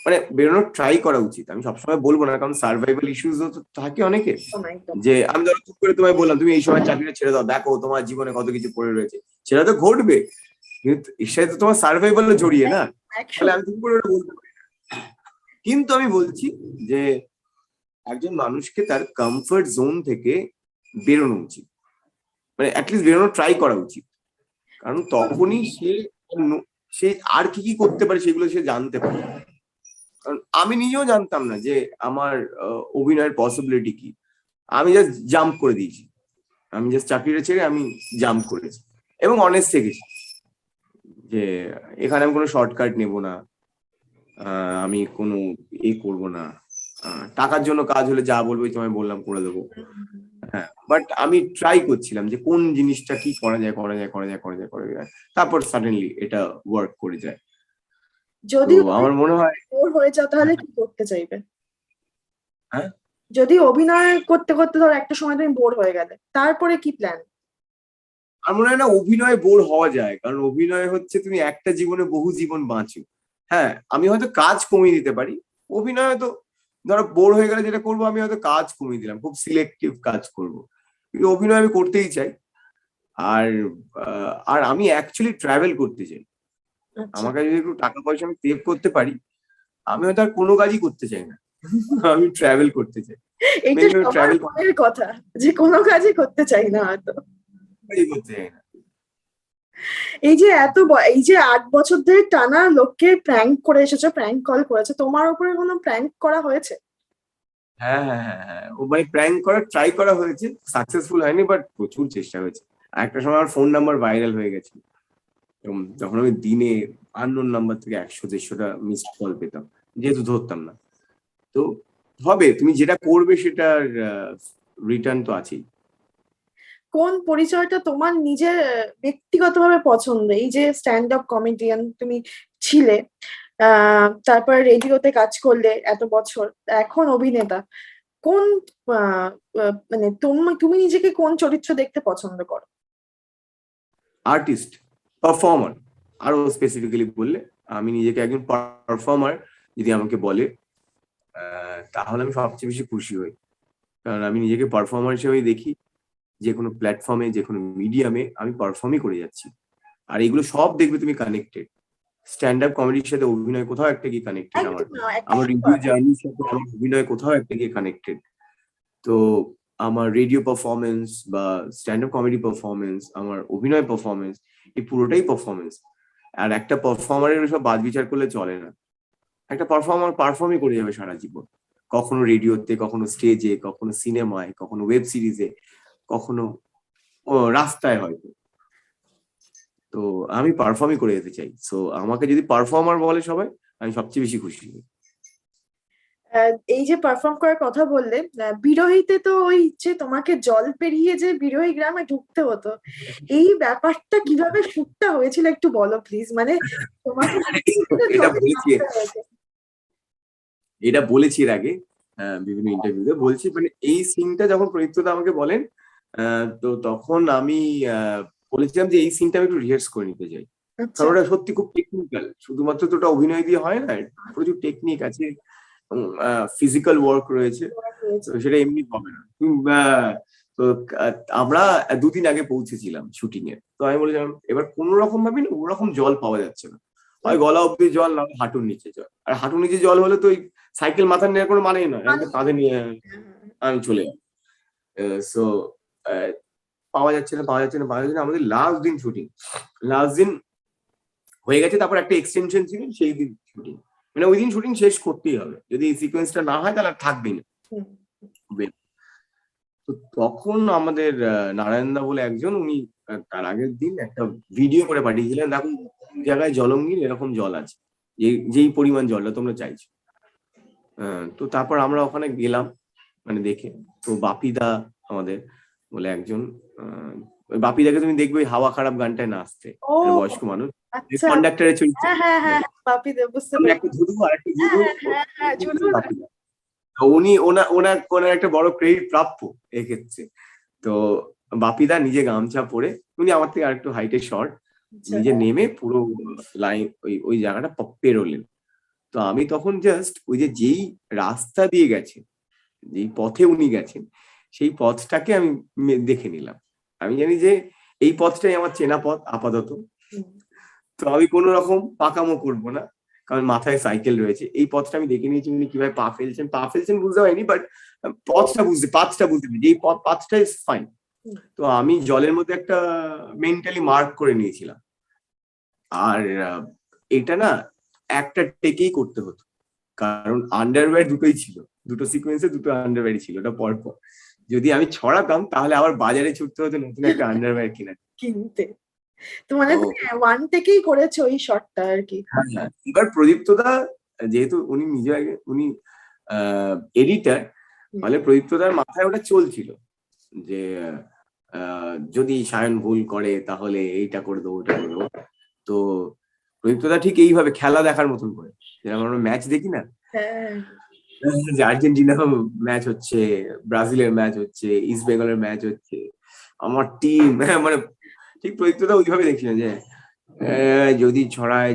মানে বেরোনোর ট্রাই করা উচিত। আমি সবসময় বলবো না, কারণ সার্ভাইভাল ইস্যুস তো থাকে অনেকে। একদম। যে আমি ধরো চুপ করে তোমায় বললাম তুমি এই সময় চাকরিটা ছেড়ে দাও, দেখো তোমার জীবনে কত কিছু পড়ে রয়েছে, সেটা তো ঘটবে, কিন্তু এর সাথে তো তোমার সার্ভাইভালও জড়িয়ে না। ফলে আমি চুপ করে ওটা বলতে পারি না। কিন্তু আমি বলছি যে একজন মানুষকে তার কমফর্ট জোন থেকে বেরোনো উচিত, মানে অ্যাটলিস্ট বেরোনোর ট্রাই করা উচিত, কারণ তখনই সে আর কি কি করতে পারে সেগুলো সে জানতে পারে। কারণ আমি নিজেও জানতাম না যে আমার অভিনয়ের পসিবিলিটি কি। আমি জাস্ট জাম্প করে দিয়েছি, আমি জাস্ট চাকরিটা ছেড়ে আমি জাম্প করেছি, এবং অনেস্ট থেকেছি যে এখানে আমি কোনো শর্টকাট নেব না, আমি কোনো করবো না, টাকার জন্য কাজ হলে যা বলবো তোমায় বললাম করে দেবো। হ্যাঁ, বাট আমি ট্রাই করছিলাম যে কোন জিনিসটা কি করা যায় করা যায় করা যায় করা যায় করা যায়, তারপর সাডেনলি এটা ওয়ার্ক করে যায়। যদি তো আমার মনে হয় বোর হয়ে যাও তাহলে কি করতে চাইবে? হ্যাঁ, যদি অভিনয় করতে করতে ধরো একটা সময় তুমি বোর হয়ে গেলে, তারপরে কি প্ল্যান? আমার মনে হয় না অভিনয় বোর হওয়া যায়, কারণ অভিনয় হচ্ছে তুমি একটা জীবনে বহু জীবন বাঁচো। হ্যাঁ, আমি হয়তো কাজ কমিয়ে দিতে পারি, অভিনয় হয়তো ধরো বোর হয়ে গেলে যেটা করবো, আমি হয়তো কাজ কমিয়ে দিলাম, খুব সিলেক্টিভ কাজ করব, কিন্তু অভিনয় আমি করতেই চাই। আর আর আমি অ্যাকচুয়ালি ট্রাভেল করতে চাই। আচ্ছা, আমাকে যদি একটু টাকা পয়সা আমি সেভ করতে পারি, আমি হয়তো আর কোনো কাজই করতে চাই না, আমি ট্রাভেল করতে চাই। এইটা মেনলি সবার ট্রাভেল মনের কথা, যে কোনো কাজই করতে চাই না হয়তো। করতে চাই না। এই যে এই যে 8 বছর ধরে টানা লোককে প্র্যাঙ্ক করে এসেছো, প্র্যাঙ্ক কল করেছে, তোমার উপরে কোনো প্র্যাঙ্ক করা হয়েছে? হ্যাঁ হ্যাঁ হ্যাঁ হ্যাঁ, ও মানে প্র্যাঙ্ক করার ট্রাই করা হয়েছে, সাকসেসফুল হয়নি, বাট প্রচুর চেষ্টা হয়েছে। আর একটা সময় আমার ফোন নাম্বার ভাইরাল হয়ে গেছে, এবং তখন আমি দিনে আননোন নাম্বার থেকে 100-150টা মিসড কল পেতাম, যেহেতু ধরতাম না। তো হবে, তুমি যেটা করবে সেটার রিটার্ন তো আছেই। কোন পরিচয়টা তোমার নিজের ব্যক্তিগতভাবে পছন্দ? এই যে স্ট্যান্ড আপ কমেডিয়ান তুমি ছিলে, তারপর রেডিওতে কাজ করলে এত বছর, এখন অভিনেতা, কোন মানে তুমি তুমি নিজেকে কোন চরিত্র দেখতে পছন্দ করো? আর্টিস্ট, পারফর্মার, আরো স্পেসিফিক্যালি বললে আমি নিজেকে একজন পারফর্মার যদি আমাকে বলে, তাহলে আমি সবচেয়ে বেশি খুশি হই, কারণ আমি নিজেকে পারফর্মার হিসেবেই দেখি। যে কোনো প্ল্যাটফর্মে, যে কোনো মিডিয়ামে আমি পারফর্মই করে যাচ্ছি। আর এগুলো সব দেখবে তুমি কানেক্টেড, স্ট্যান্ড আপ কমেডির সাথে অভিনয় কোথাও একটা গিয়ে কানেক্টেড, আমার একদম আমার রিভিউ জার্নির সাথে আমার অভিনয় কোথাও একটা গিয়ে কানেক্টেড। তো আমার রেডিও পারফরমেন্স বা স্ট্যান্ড আপ কমেডি পারফরমেন্স, আমার অভিনয় পারফরমেন্স, এই পুরোটাই পারফরমেন্স। আর একটা পারফর্মারের সব বাদ বিচার করলে চলে না, একটা পারফর্মার পারফর্মই করে যাবে সারা জীবন, কখনো রেডিওতে, কখনো স্টেজে, কখনো সিনেমায়, কখনো ওয়েব সিরিজে, কখনো রাস্তায় হয়তো। তো আমি পারফর্মই করে যেতে চাই, সো আমাকে যদি পারফর্মার বলে সবাই, আমি সবচেয়ে বেশি খুশি হই। এই যে পারফর্ম করার কথা বললে, বিরহিতে তো ওই যে তোমাকে জল পেরিয়ে যে বিরহী গ্রামে ঢুকতে হতো, এই ব্যাপারটা কিভাবে শুটটা হয়েছিল একটু বলো প্লিজ, মানে তোমাকে এটা জলে বলেছি, নামতে হয়েছে। এটা বলেছি এর আগে বিভিন্ন ইন্টারভিউতে বলছি, মানে এই সিনটা যখন প্রদীপ্তদা আমাকে বলেন, তো তখন আমি বলেছিলাম যে এই সিনটা আমি একটু রিহার্স করে নিতে চাই, আচ্ছা। কারণ ওটা সত্যি খুব টেকনিক্যাল, শুধুমাত্র তো ওটা অভিনয় দিয়ে হয় না, প্রচুর টেকনিক আছে, ফিজিক্যাল ওয়ার্ক রয়েছে, তো সেটা এমনি হবে না। তো আমরা 2 দিন আগে পৌঁছেছিলাম শুটিং এ, তো আমি বলেছিলাম এবার কোন রকম ভাবে না ওরকম জল পাওয়া যাচ্ছে না, হয় গলা অব্দি জল, না হাঁটুর নিচে জল। আর হাঁটুর নিচে জল হলে তো ওই সাইকেল মাথায় নেওয়ার কোনো মানেই নয়, একদম কাঁধে নিয়ে আমি চলে যাই। সো পাওয়া যাচ্ছে না পাওয়া যাচ্ছে না পাওয়া যাচ্ছে না, আমাদের লাস্ট দিন শুটিং, লাস্ট দিন হয়ে গেছে, তারপর একটা এক্সটেনশন ছিল, সেই দিন শুটিং, মানে ওই দিন শুটিং শেষ করতেই হবে, যদি এই সিকোয়েন্সটা না হয় তাহলে আর থাকবেই না। তো তখন আমাদের নারায়ণদা বলে একজন, উনি তার আগের দিন একটা ভিডিও করে পাঠিয়েছিলেন, দেখো জায়গায় জলঙ্গির এরকম জল আছে, যেই পরিমাণ জলটা তোমরা চাইছো। তো তারপর আমরা ওখানে গেলাম, মানে দেখে, তো বাপিদা আমাদের বলে একজন ওই বাপিদাকে তুমি দেখবে ওই হাওয়া খারাপ গানটায় নাচতে, ও একটা বয়স্ক মানুষ, আচ্ছা, কন্ডাক্টরের চরিত্রে। হ্যাঁ হ্যাঁ হ্যাঁ হ্যাঁ, বাপি দেব বুঝতে সামনে পেরেছি। একটা ঝুড়ু আর একটা হ্যাঁ ঝুড়ু, হ্যাঁ হ্যাঁ হ্যাঁ, ঝুলু না। বাপিদা। তো উনি ওনার একটা বড় ক্রেডিট প্রাপ্য এক্ষেত্রে। তো বাপিদা নিজে গামছা পরে, উনি আমার থেকে আরেকটু হাইটে শর্ট, আচ্ছা, নিজে নেমে পুরো লাইন ওই জায়গাটা পেরোলেন। তো আমি তখন জাস্ট ওই যেই রাস্তা দিয়ে গেছে, যেই পথে উনি গেছেন, সেই পথটাকে আমি দেখে নিলাম। আমি জানি যে এই পথটাই আমার চেনা পথ আপাতত। হুম, তো আমি কোনো রকম পাকামো করবো না, কারণ মাথায় সাইকেল রয়েছে। এই পথটা আমি দেখে নিয়েছি উনি কিভাবে পা ফেলছেন বুঝতে পারিনি, বাট পাথটা বুঝতে পেরেছি, এই পাথটা ইজ ফাইন। হুম। তো আমি জলের মধ্যে একটা মেন্টালি মার্ক করে নিয়েছিলাম। আর এটা না একটা টেকেই করতে হতো, কারণ আন্ডারওয়্যার দুটোই ছিল, দুটো সিকোয়েন্সে দুটো আন্ডারওয়্যারই ছিল, ওটা পরপর। যদি আমি ছড়াতাম তাহলে আবার বাজারে ছুটতে হতো নতুন একটা আন্ডারওয়্যার কেনার। কিনতে তো মানে তো তুমি ওয়ান থেকেই করেছো ওই শটটা আর কি। হ্যাঁ, এবার প্রদীপ্তদা যেহেতু উনি নিজে উনি এডিটার, হুম, ফলে প্রদীপ্তদার মাথায় ওটা চলছিল যে যদি সায়ন ভুল করে তাহলে এইটা করে দেবো ওটা করে দেবো। তো প্রদীপ্তদা ঠিক এইভাবে খেলা দেখার মতন করে, যেরকম আমরা ম্যাচ দেখি না, হ্যাঁ যে আর্জেন্টিনা ম্যাচ হচ্ছে, ব্রাজিলের ম্যাচ হচ্ছে, ইস্ট বেঙ্গলের ম্যাচ হচ্ছে, আমার টিম, মানে ঠিক প্রদীপ্তদা ওইভাবে দেখছিলেন যে যদি ছড়ায়,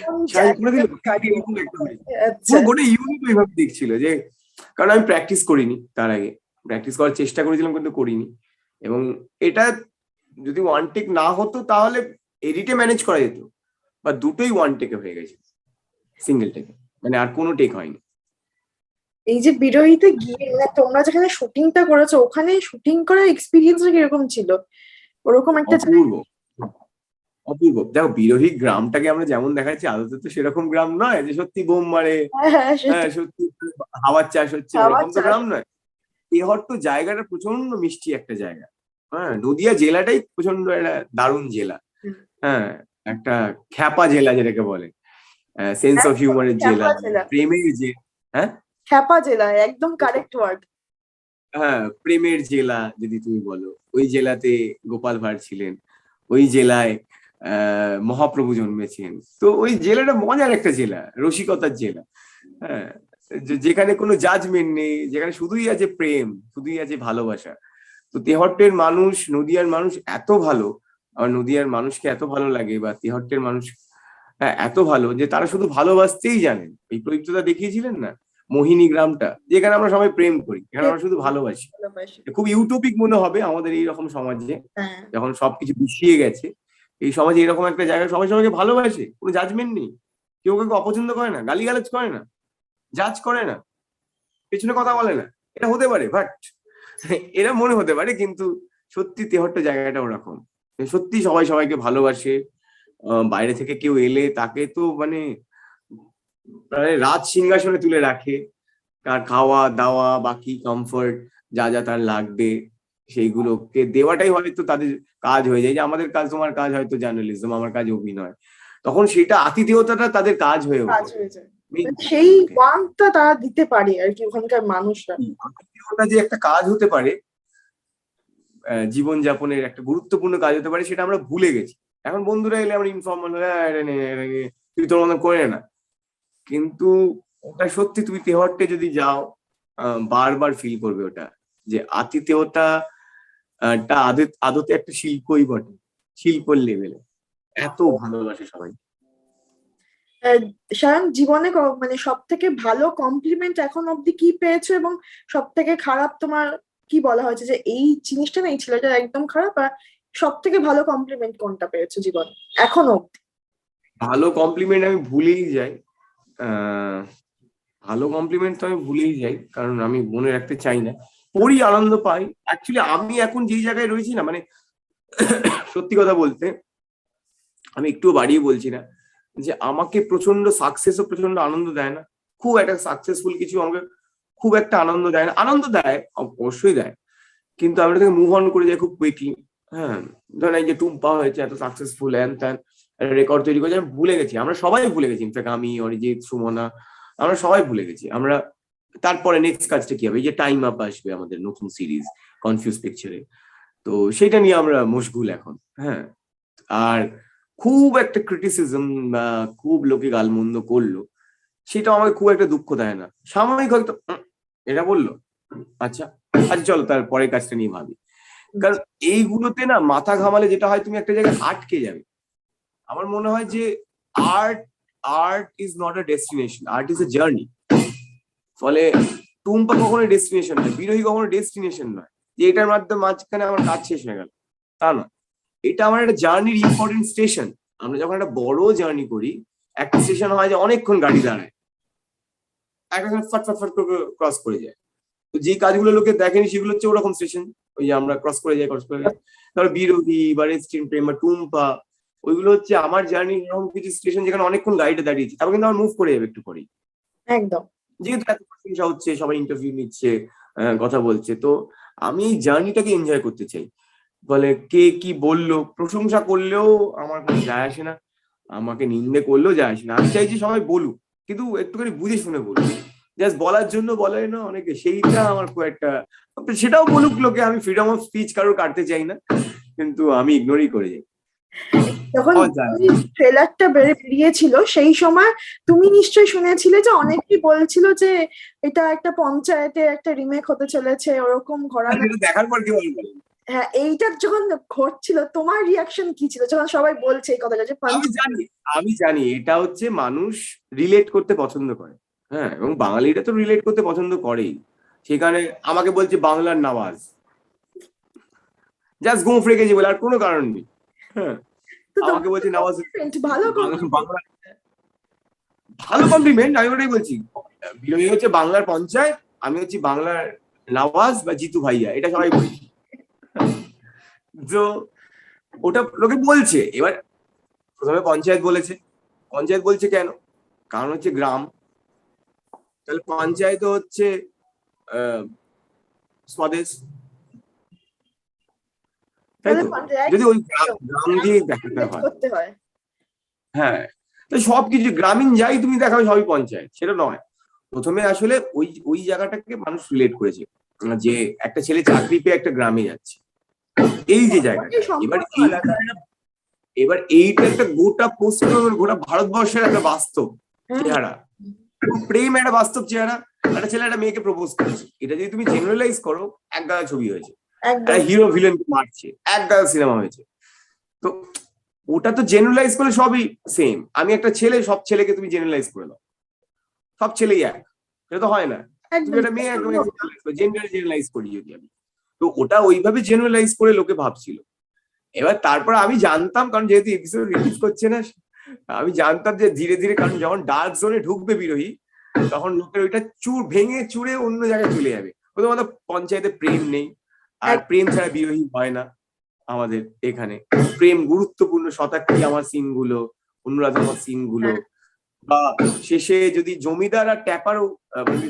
কোন সায়ন করে দিল, জায়গাটা কাটবো। এরকম একটা হয়েছে। আচ্ছা, পুরো গোটা ইউনিট ওইভাবে দেখছিল যে, কারণ আমি প্র্যাকটিস করিনি তার আগে, প্র্যাকটিস করার চেষ্টা করেছিলাম কিন্তু করিনি। এবং এটা যদি ওয়ান টেক না হতো তাহলে এডিটে ম্যানেজ করা যেত, বা দুটোই ওয়ান টেকে হয়ে গেছে, সিঙ্গেল টেকে, মানে আর কোনো টেক হয়নি। এই যে বিরহিতে গিয়ে মানে তোমরা যেখানে শুটিংটা করেছো ওখানে শুটিং করার এক্সপিরিয়েন্সটা কিরকম ছিল? ওরকম একটা জায়গা। অপূর্ব, অপূর্ব। দেখো বিরোহী গ্রামটাকে আমরা যেমন দেখাচ্ছি, আদতে তো সেরকম গ্রাম নয় যে সত্যি বোম মারে, হ্যাঁ হ্যাঁ হ্যাঁ সেটা। সত্যি হাওয়ার চাষ হচ্ছে, আবার ওরকম তো চাষ। গ্রাম নয়। তেহট্ট জায়গাটা প্রচন্ড মিষ্টি একটা জায়গা। হ্যাঁ, নদিয়া জেলাটাই প্রচন্ড একটা দারুণ জেলা। হুম, হ্যাঁ, একটা খ্যাপা জেলা যেটাকে বলে, সেন্স অফ একদম হিউমারের জেলা, খ্যাপা জেলা। প্রেমের যে, হ্যাঁ খ্যাপা জেলা একদম কারেক্ট ওয়ার্ড। হ্যাঁ প্রেমের জেলা যদি তুমি বলো, ওই জেলাতে গোপাল ভাঁড় ছিলেন, ওই জেলায় মহাপ্রভু জন্মেছেন। তো ওই জেলাটা মজার একটা জেলা, রসিকতার জেলা। হ্যাঁ, যেখানে কোনো জাজমেন্ট নেই, যেখানে শুধুই আছে প্রেম, শুধুই আছে ভালোবাসা। তো তেহট্টের মানুষ, নদিয়ার মানুষ এত ভালো, আর নদিয়ার মানুষকে এত ভালো লাগে, বা তেহট্টের মানুষ এত ভালো যে তারা শুধু ভালোবাসতেই জানেন। এই প্রদীপ্তদা দেখিয়েছিলেন না মোহিনী গ্রামটা, যেখানে আমরা সবাই প্রেম করি, এখানে আমরা শুধু ভালোবাসি। ভালোবাসি। খুব ইউটোপিক মনে হবে আমাদের এইরকম সমাজে, হ্যাঁ, যখন সবকিছু বিষিয়ে গেছে। এই সমাজে এরকম একটা জায়গায় সবাই সবাইকে ভালোবাসে, কোনো জাজমেন্ট নেই, কেউ কাউকে অপছন্দ করে না, গালিগালাজ করে না, জাজ করে না, পেছনে কথা বলে না। এটা হতে পারে, বাট এরা মনে হতে পারে, কিন্তু সত্যি তেহট্ট জায়গাটা ওরকম। সত্যি সবাই সবাইকে ভালোবাসে। বাইরে থেকে কেউ এলে তাকে তো মানে রাজ সিংহাসনে তুলে রাখে, তার খাওয়া দাওয়া বাকি কমফর্ট যা যা তার লাগবে সেইগুলোকে দেওয়াটাই হয়তো তাদের কাজ হয়ে যায়। যে আমাদের কাজ, তোমার কাজ হয়তো জার্নালিজম, আমার কাজ অভিনয়, তখন সেটা আতিথেয়তাটা তাদের কাজ হয়ে কাজ ওঠে। হয়ে যায়। Main মানে সেই হয়ে ওঠে। ওয়ার্মটা তারা দিতে পারে আর কি ওখানকার মানুষরা। আতিথেয়তা যে একটা কাজ হতে পারে, জীবনযাপনের একটা গুরুত্বপূর্ণ কাজ হতে পারে, সেটা আমরা ভুলে গেছি। এখন বন্ধুরা এলে আমরা ইনফর্মাল, তুই তোর মতন করে না। কিন্তু ওটা সত্যি, তুমি তেহট্টে যদি যাও বারবার ফিল করবে ওটা, যে আতিথেয়তা টা আদতে একটা শিল্পই বটে, শিল্পর লেভেলে এত ভালোবাসে সবাই। আহ, সায়ন জীবনে মানে সব থেকে ভালো কমপ্লিমেন্ট এখন অব্দি কি পেয়েছো, এবং সব থেকে খারাপ তোমার কি বলা হয়েছে যে এই জিনিসটা না এই ছেলেটা একদম খারাপ, আর সব থেকে ভালো কমপ্লিমেন্ট কোনটা পেয়েছো জীবনে এখন অব্দি? ভালো কমপ্লিমেন্ট আমি ভুলেই যাই, আহ ভালো কমপ্লিমেন্ট তো আমি ভুলেই যাই, কারণ আমি মনে রাখতে চাই না। পড়ি, আনন্দ পাই। অ্যাকচুয়ালি আমি এখন যেই জায়গায় রয়েছি না, মানে সত্যি কথা বলতে, আমি একটুও বাড়িয়ে বলছি না যে আমাকে প্রচন্ড সাকসেসও প্রচন্ড আনন্দ দেয় না। খুব একটা সাকসেসফুল কিছু আমাকে খুব একটা আনন্দ দেয় না, আনন্দ দেয় অবশ্যই দেয়, কিন্তু আমরা থেকে মুভ অন করে যাই খুব কুইকলি। হ্যাঁ, ধরেন এই যে টুম্পা হয়েছে এত সাকসেসফুল, হ্যান ত্যান রেকর্ড তৈরি করেছে, আমি ভুলে গেছি, আমরা সবাই ভুলে গেছি, ইনফ্যাক্ট আমি, অরিজিৎ, সুমনা, আমরা সবাই ভুলে গেছি। আমরা তারপরে নেক্সট কাজটা কি হবে, এই যে টাইম আপ আসবে আমাদের নতুন সিরিজ কনফিউজ পিকচারে, তো তো সেটা নিয়ে আমরা মশগুল এখন। হ্যাঁ, আর খুব একটা ক্রিটিসিজম বা খুব লোকে গালমন্দ করলো, সেটা আমাকে খুব একটা দুঃখ দেয় না। সাময়িক হয়তো এটা বললো, আচ্ছা আচ্ছা চলো তার পরের কাজটা নিয়ে ভাবি। কারণ এইগুলোতে না মাথা ঘামালে যেটা হয়, তুমি একটা জায়গায় আটকে যাবে। আমার মনে হয় যে art art is not a destination, art is a journey. ফলে টুম্পা কখনো ডেস্টিনেশন নয়, বিরোহী কখনো ডেস্টিনেশন নয় যে এটার মাধ্যমে মাঝখানে আমার কাজ শেষ হয়ে গেল, তা না। এটা আমার একটা জার্নির ইম্পর্টেন্ট স্টেশন। আমরা যখন একটা বড় জার্নি করি, একটা স্টেশন হয় যে অনেকক্ষণ গাড়ি দাঁড়ায়, একটা ফট ফট ফট করে ক্রস করে যায়। তো যে কাজগুলো লোকে দেখেনি সেগুলো হচ্ছে ওরকম স্টেশন, ওই যে আমরা ক্রস করে যাই। তারপর বিরোধী বা রেস্টিন প্রেম বা টুম্পা, ওইগুলো হচ্ছে আমার জার্নি এরকম কিছু স্টেশন যেখানে অনেকক্ষণ গাড়িটা দাঁড়িয়েছে, তারপর কিন্তু আমার মুভ করে যাবে একটু পরেই। একদম। যেহেতু এত প্রশংসা হচ্ছে, সবাই ইন্টারভিউ নিচ্ছে, কথা বলছে, তো আমি এই জার্নিটাকে এনজয় করতে চাই। বলে কে কি বললো, প্রশংসা করলেও আমার কোনো যায় আসে না, আমাকে নিন্দে করলেও যায় আসে না। আমি চাই যে সবাই বলুক, কিন্তু একটুখানি বুঝে শুনে বলুক। জাস্ট বলার জন্য বলে না অনেকে, সেইটা আমার খুব একটা, সেটাও বলুক লোকে, আমি ফ্রিডম অফ স্পিচ কারোর কাটতে চাই না, কিন্তু আমি ইগনোরই করে যাই। যখন পাওয়া যায় না। ট্রেলারটা বেরিয়েছিল সেই সময় তুমি নিশ্চয়ই শুনেছিলে যে অনেকেই বলছিল যে এটা একটা পঞ্চায়েতের একটা রিমেক হতে চলেছে, ওরকম ঘরানা। সেটা দেখার পর কি বলবো, হ্যাঁ, এইটা যখন ঘটছিল তোমার রিয়াকশন কি ছিল যখন সবাই বলছে এই কথাটা যে আমি জানি এটা হচ্ছে মানুষ রিলেট করতে পছন্দ করে। হ্যাঁ, এবং বাঙালিরা তো রিলেট করতে পছন্দ করেই। সেখানে আমাকে বলছে বাংলার নওয়াজ, জাস্ট গোঁফ রেখেছি বলে, আর কোনো কারণ নেই। হ্যাঁ, তো আমাকে বলছে নওয়াজ ভালো বাংলা, ভালো কমপ্লিমেন্ট। আমি ওটাই বলছি, বিরোধী হচ্ছে বাংলার পঞ্চায়েত, আমি হচ্ছি বাংলার নওয়াজ বা জিতু ভাইয়া, এটা সবাই বলছি। তো ওটা লোকে বলছে। এবার প্রথমে পঞ্চায়েত বলেছে, পঞ্চায়েত বলছে কেন, কারণ হচ্ছে গ্রাম, তাহলে পঞ্চায়েত হচ্ছে স্বদেশ, তাই তো? যদি ওই গ্রাম দিয়ে দেখাতে হয়, হ্যাঁ, তো সবকিছু গ্রামীণ যাই তুমি দেখাবে সবই পঞ্চায়েত, সেটা নয়। প্রথমে আসলে ওই ওই জায়গাটাকে মানুষ রিলেট করেছে, যে একটা ছেলে চাকরি পেয়ে একটা গ্রামে যাচ্ছে, এই যে জায়গাটা। এবার এইটা একটা গোটা পশ্চিমবঙ্গের, গোটা ভারতবর্ষের একটা বাস্তব চেহারা। প্রেম একটা বাস্তব চেহারা। একটা ছেলে একটা মেয়েকে প্রপোজ করছে, এটা যদি তুমি জেনারেলাইজ করো, এক গাদা ছবি হয়েছে, একটা হিরো ভিলেন মারছে, এক গাদা সিনেমা হয়েছে। তো ওটা তো জেনারেলাইজ করলে সবই সেম। আমি একটা ছেলে, সব ছেলেকে তুমি জেনারেলাইজ করে দাও, সব ছেলেই এক, এটা তো হয় না। তুমি একটা মেয়ে একদম জেনারেলাইজ করি যদি আমি, তো ওটা ওইভাবে জেনারেলাইজ করে লোকে ভাবছিল। এবার তারপর আমি জানতাম, কারণ যেহেতু এপিসোড রিলিজ করছে না, আমি জানতাম যে ধীরে ধীরে, কারণ যখন ডার্ক জোনে ঢুকবে বিরোহী, তখন লোকের ওইটা ভেঙে চুরে অন্য জায়গায় চলে যাবে। প্রথমত পঞ্চায়েতে প্রেম নেই, আর প্রেম ছাড়া বিরোহী হয় না আমাদের এখানে। প্রেম গুরুত্বপূর্ণ, শতাক্ষী আমার সিন গুলো, অনুরাধ আমার সিন গুলো, বা শেষে যদি জমিদার আর ট্যাপারও,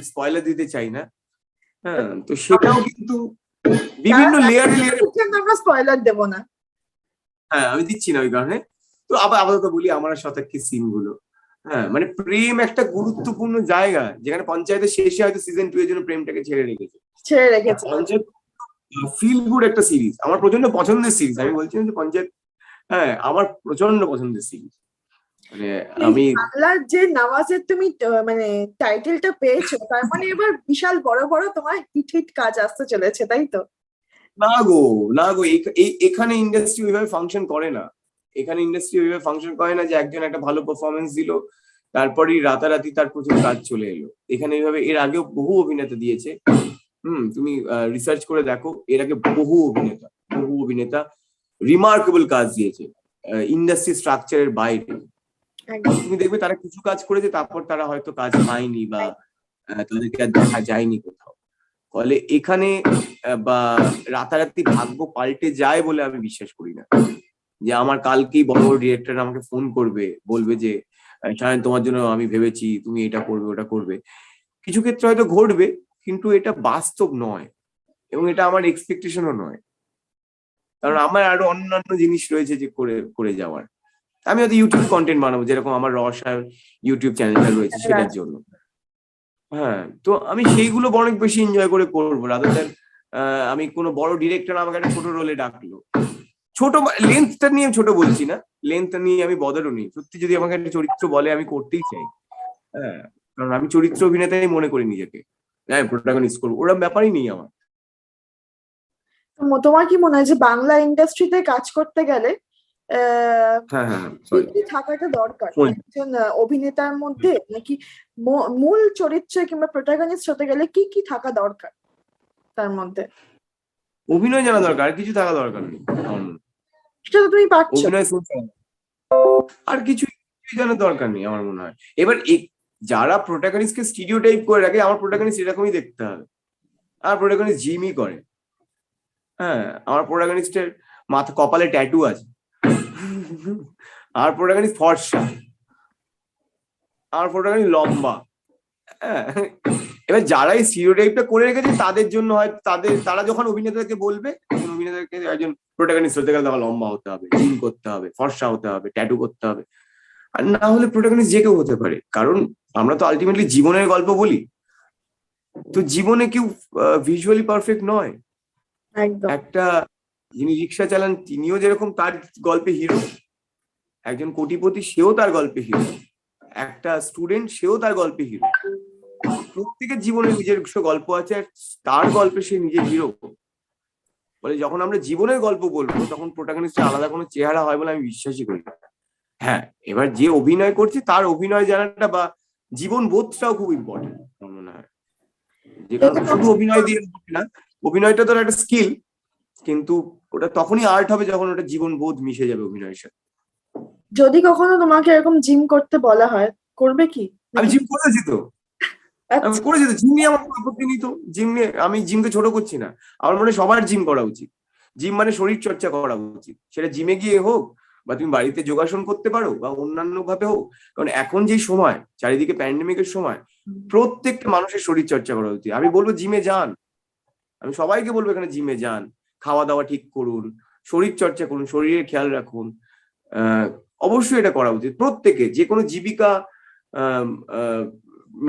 স্পয়লার দিতে চাই না, হ্যাঁ, তো সেটাও কিন্তু বিভিন্ন লেয়ারে লেয়ারে, আমরা স্পয়লার দেব না। হ্যাঁ, আমি দিচ্ছি না ওই কারণে। তো আপাতত বলি আমার শতাক্ষী সিন গুলো, হ্যাঁ, মানে প্রেম একটা গুরুত্বপূর্ণ জায়গা, যেখানে পঞ্চায়েতের শেষে হয়তো সিজন 2 এর জন্য প্রেমটাকে ছেড়ে রেখেছে। পঞ্চায়েত ফিল গুড একটা সিরিজ, আমার প্রচন্ড পছন্দের সিরিজ। আমি বলছিলাম যে পঞ্চায়েত, হ্যাঁ, আমার প্রচন্ড পছন্দের সিরিজ। মানে আমি বাংলার যে নওয়াজের তুমি মানে টাইটেলটা পেয়েছো, তার মানে এবার বিশাল বড় বড় তোমার হিট হিট কাজ আসতে চলেছে, তাই তো? না গো, না গো, এখানে ইন্ডাস্ট্রি ওইভাবে ফাংশন করে না। এখানে ইন্ডাস্ট্রি ওইভাবে ফাংশন করে না যে একজন একটা ভালো পারফরমেন্স দিল, তারপরেই রাতারাতি তার প্রচুর কাজ চলে এলো। এখানে এইভাবে, এর আগেও বহু অভিনেতা দিয়েছে। তুমি রিসার্চ করে দেখো, এর আগে বহু অভিনেতা রিমার্কেবল কাজ দিয়েছে ইন্ডাস্ট্রি স্ট্রাকচারের বাইরে। তুমি দেখবে তারা কিছু কাজ করেছে, তারপর তারা হয়তো কাজ পায়নি বা তাদেরকে আর দেখা যায়নি কোথাও। ফলে এখানে বা রাতারাতি ভাগ্য পাল্টে যায় বলে আমি বিশ্বাস করি না, যে আমার কালকেই বড় বড় ডিরেক্টর আমাকে ফোন করবে, বলবে যে সায়ন তোমার জন্য আমি ভেবেছি, তুমি এটা করবে ওটা করবে। কিছু ক্ষেত্রে হয়তো ঘটবে, কিন্তু এটা বাস্তব নয়, এবং এটা আমার এক্সপেকটেশনও নয়। কারণ আমার আরো অন্যান্য জিনিস রয়েছে যে করে যাওয়ার। আমি হয়তো ইউটিউব কন্টেন্ট বানাবো, যেরকম আমার রসায়ন ইউটিউব চ্যানেলটা রয়েছে, সেটার জন্য। হ্যাঁ, তো আমি সেইগুলো অনেক বেশি এনজয় করে করবো, রাদার দ্যান আমি কোনো বড় ডিরেক্টর আমাকে একটা ছোট রোলে ডাকলো, ছোট লেন্থটা নিয়ে ছোট বলছি না, লেন্থটা নিয়ে আমি বদারও নেই। সত্যি যদি আমাকে একটা চরিত্র বলে আমি করতেই চাই। হ্যাঁ, কারণ আমি চরিত্র অভিনেতাই মনে করি নিজেকে, হ্যাঁ প্রোটাগনিস্ট করবো, ওরকম ব্যাপারই নেই আমার। তোমার কি মনে হয় যে বাংলা ইন্ডাস্ট্রিতে কাজ করতে গেলে হ্যাঁ হ্যাঁ কি সরি কি থাকাটা দরকার ফোন। একজন অভিনেতার মধ্যে, নাকি মূল চরিত্রে কিংবা প্রোটাগনিস্ট হতে গেলে কি কি থাকা দরকার তার মধ্যে? অভিনয় জানা দরকার, আর কিছু থাকা দরকার নেই আমার মনে হয়। সেটা তো তুমি পাচ্ছ। অভিনয় আর কিছু জানার দরকার নেই আমার মনে হয়। এবার যারা প্রোটাগনিস্টকে স্টিরিও টাইপ করে রাখে, আমার প্রোটাগনিস্ট এরকমই দেখতে হবে। আমার প্রোটাগনিস্ট জিমই করে, হ্যাঁ আমার প্রোটাগনিস্টের মাথা কপালে ট্যাটু আছে, আমার প্রোটাগনিস্ট ফর্সা, আমার প্রোটাগনিস্ট লম্বা। হ্যাঁ, এবার যারা এই স্টিরিওটাইপটা করে রেখেছে তাদের জন্য হয়, তারা যখন অভিনেতাকে বলবে, অভিনেতাকে একজন প্রোটাগনিস্ট হতে গেলে তখন লম্বা হতে হবে, জিম করতে হবে, ফর্সা হতে হবে, ট্যাটু করতে হবে। আর না হলে প্রোটাগনিস্ট যে কেউ হতে পারে, কারণ আমরা তো আলটিমেটলি জীবনের গল্প বলি। তো জীবনে কেউ ভিজুয়ালি পারফেক্ট নয়। একদম। একটা যিনি রিক্সা চালান তিনিও যেরকম তার গল্পে হিরো, একজন কোটিপতি সেও তার গল্পে হিরো, একটা স্টুডেন্ট সেও তার গল্পে হিরো। প্রত্যেকের জীবনে নিজস্ব গল্প আছে, আর তার গল্পে সে নিজের হিরো। বলে যখন আমরা জীবনের গল্প বলবো তখন প্রোটাগনিস্টের আলাদা কোনো চেহারা হয় বলে আমি বিশ্বাসই করি না। হ্যাঁ, এবার যে অভিনয় করছে তার অভিনয় জানাটা বা জীবন বোধটাও খুব ইম্পর্টেন্ট আমার মনে হয়। যে কারণ শুধু অভিনয় দিয়ে হবে না, অভিনয়টা তো একটা স্কিল, কিন্তু ওটা তখনই আর্ট হবে যখন ওটা জীবন বোধ মিশে যাবে অভিনয়ের সাথে। যদি কখনো তোমাকে এরকম জিম করতে বলা হয়, করবে কি? আমি জিম করেছি তো, আমি আচ্ছা। করেছি তো, জিম নিয়ে আমার কোনো আপত্তি নেই তো। জিম নিয়ে আমি জিমকে ছোট করছি না, আমার মনে হয় সবার জিম করা উচিত। জিম মানে শরীর চর্চা করা উচিত, সেটা জিমে গিয়ে হোক বা তুমি বাড়িতে যোগাসন করতে পারো বা অন্যান্য ভাবে হোক। কারণ এখন যেই সময় চারিদিকে প্যান্ডেমিকের সময়, প্রত্যেকটা মানুষের শরীর চর্চা করা উচিত। আমি বলবো জিমে যান, আমি সবাইকে বলবো এখানে জিমে যান, খাওয়া দাওয়া ঠিক করুন, শরীর চর্চা করুন, শরীরের খেয়াল রাখুন। অবশ্যই এটা করা উচিত প্রত্যেকে, যে কোনো জীবিকা আহ আহ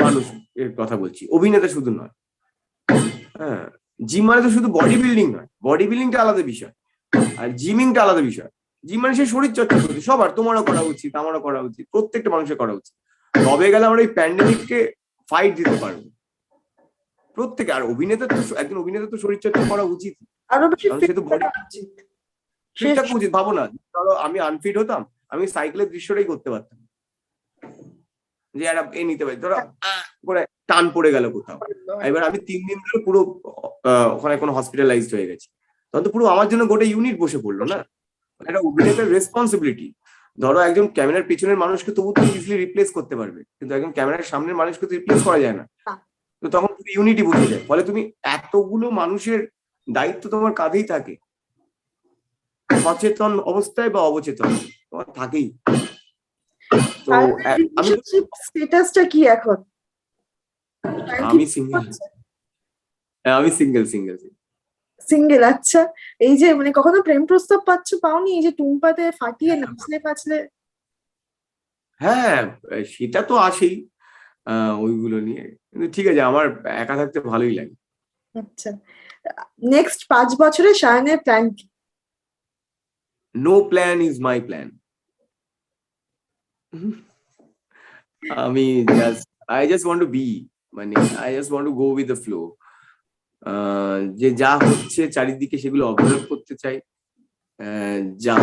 মানুষ এর কথা বলছি, অভিনেতা শুধু নয়। হ্যাঁ, জিম মানে তো শুধু বডি বিল্ডিং নয়, বডি বিল্ডিংটা আলাদা বিষয় আর জিমিংটা আলাদা বিষয়। জিম মানে সেই শরীর চর্চা করছে সবার, তোমারও করা উচিত, আমারও করা উচিত, প্রত্যেকটা মানুষের করা উচিত। তবে গেলে আমরা এই প্যান্ডেমিককে ফাইট দিতে পারবো প্রত্যেকে। আর অভিনেতা তো, একজন অভিনেতা তো শরীর চর্চা করা উচিত, আরো বেশি কারণ fit সে তো বডি থাকা উচিত। ফিট থাকা উচিত। ভাবো না, ধরো আমি আনফিট হতাম, আমি সাইকেলের দৃশ্যটাই করতে পারতাম, যে একটা এ নিতে পারি, ধরো করে টান পড়ে গেল কোথাও, এবার আমি 3 দিন ধরে পুরো ওখানে কোনো হসপিটালাইজড হয়ে গেছি, তখন তো পুরো আমার জন্য গোটা ইউনিট বসে পড়লো না। একটা অভিনেতার রেসপন্সিবিলিটি। ধরো একজন ক্যামেরার পিছনের মানুষকে তবু তুমি ইজিলি রিপ্লেস করতে পারবে, কিন্তু একজন ক্যামেরার সামনের মানুষকে তো রিপ্লেস করা যায় না। তো তখন ইউনিটি বসে যায়, ফলে তুমি এতগুলো মানুষের দায়িত্ব তোমার কাঁধেই থাকে, সচেতন অবস্থায় বা অবচেতন তোমার থাকেই। তো আমি স্ট্যাটাসটা কি এখন? আমি সিঙ্গেল, আমি সিঙ্গেল সিঙ্গেল। সিঙ্গেল? আচ্ছা। এই যে মানে কখনো প্রেম প্রস্তাব পাওনি, এই যে টুম্পাতে ফাটিয়ে নাচলে পাচলে? হ্যাঁ, সেটা তো আসেই ওইগুলো নিয়ে, কিন্তু ঠিক আছে, আমার একা থাকতে ভালোই লাগে। আচ্ছা। নেক্সট 5 বছরে সায়নের প্ল্যান কি? No plan is my plan. আমি I just want to be, মানে I just want to go with the flow. যে যা হচ্ছে চারিদিকে সেগুলো অবজার্ভ করতে চাই, যা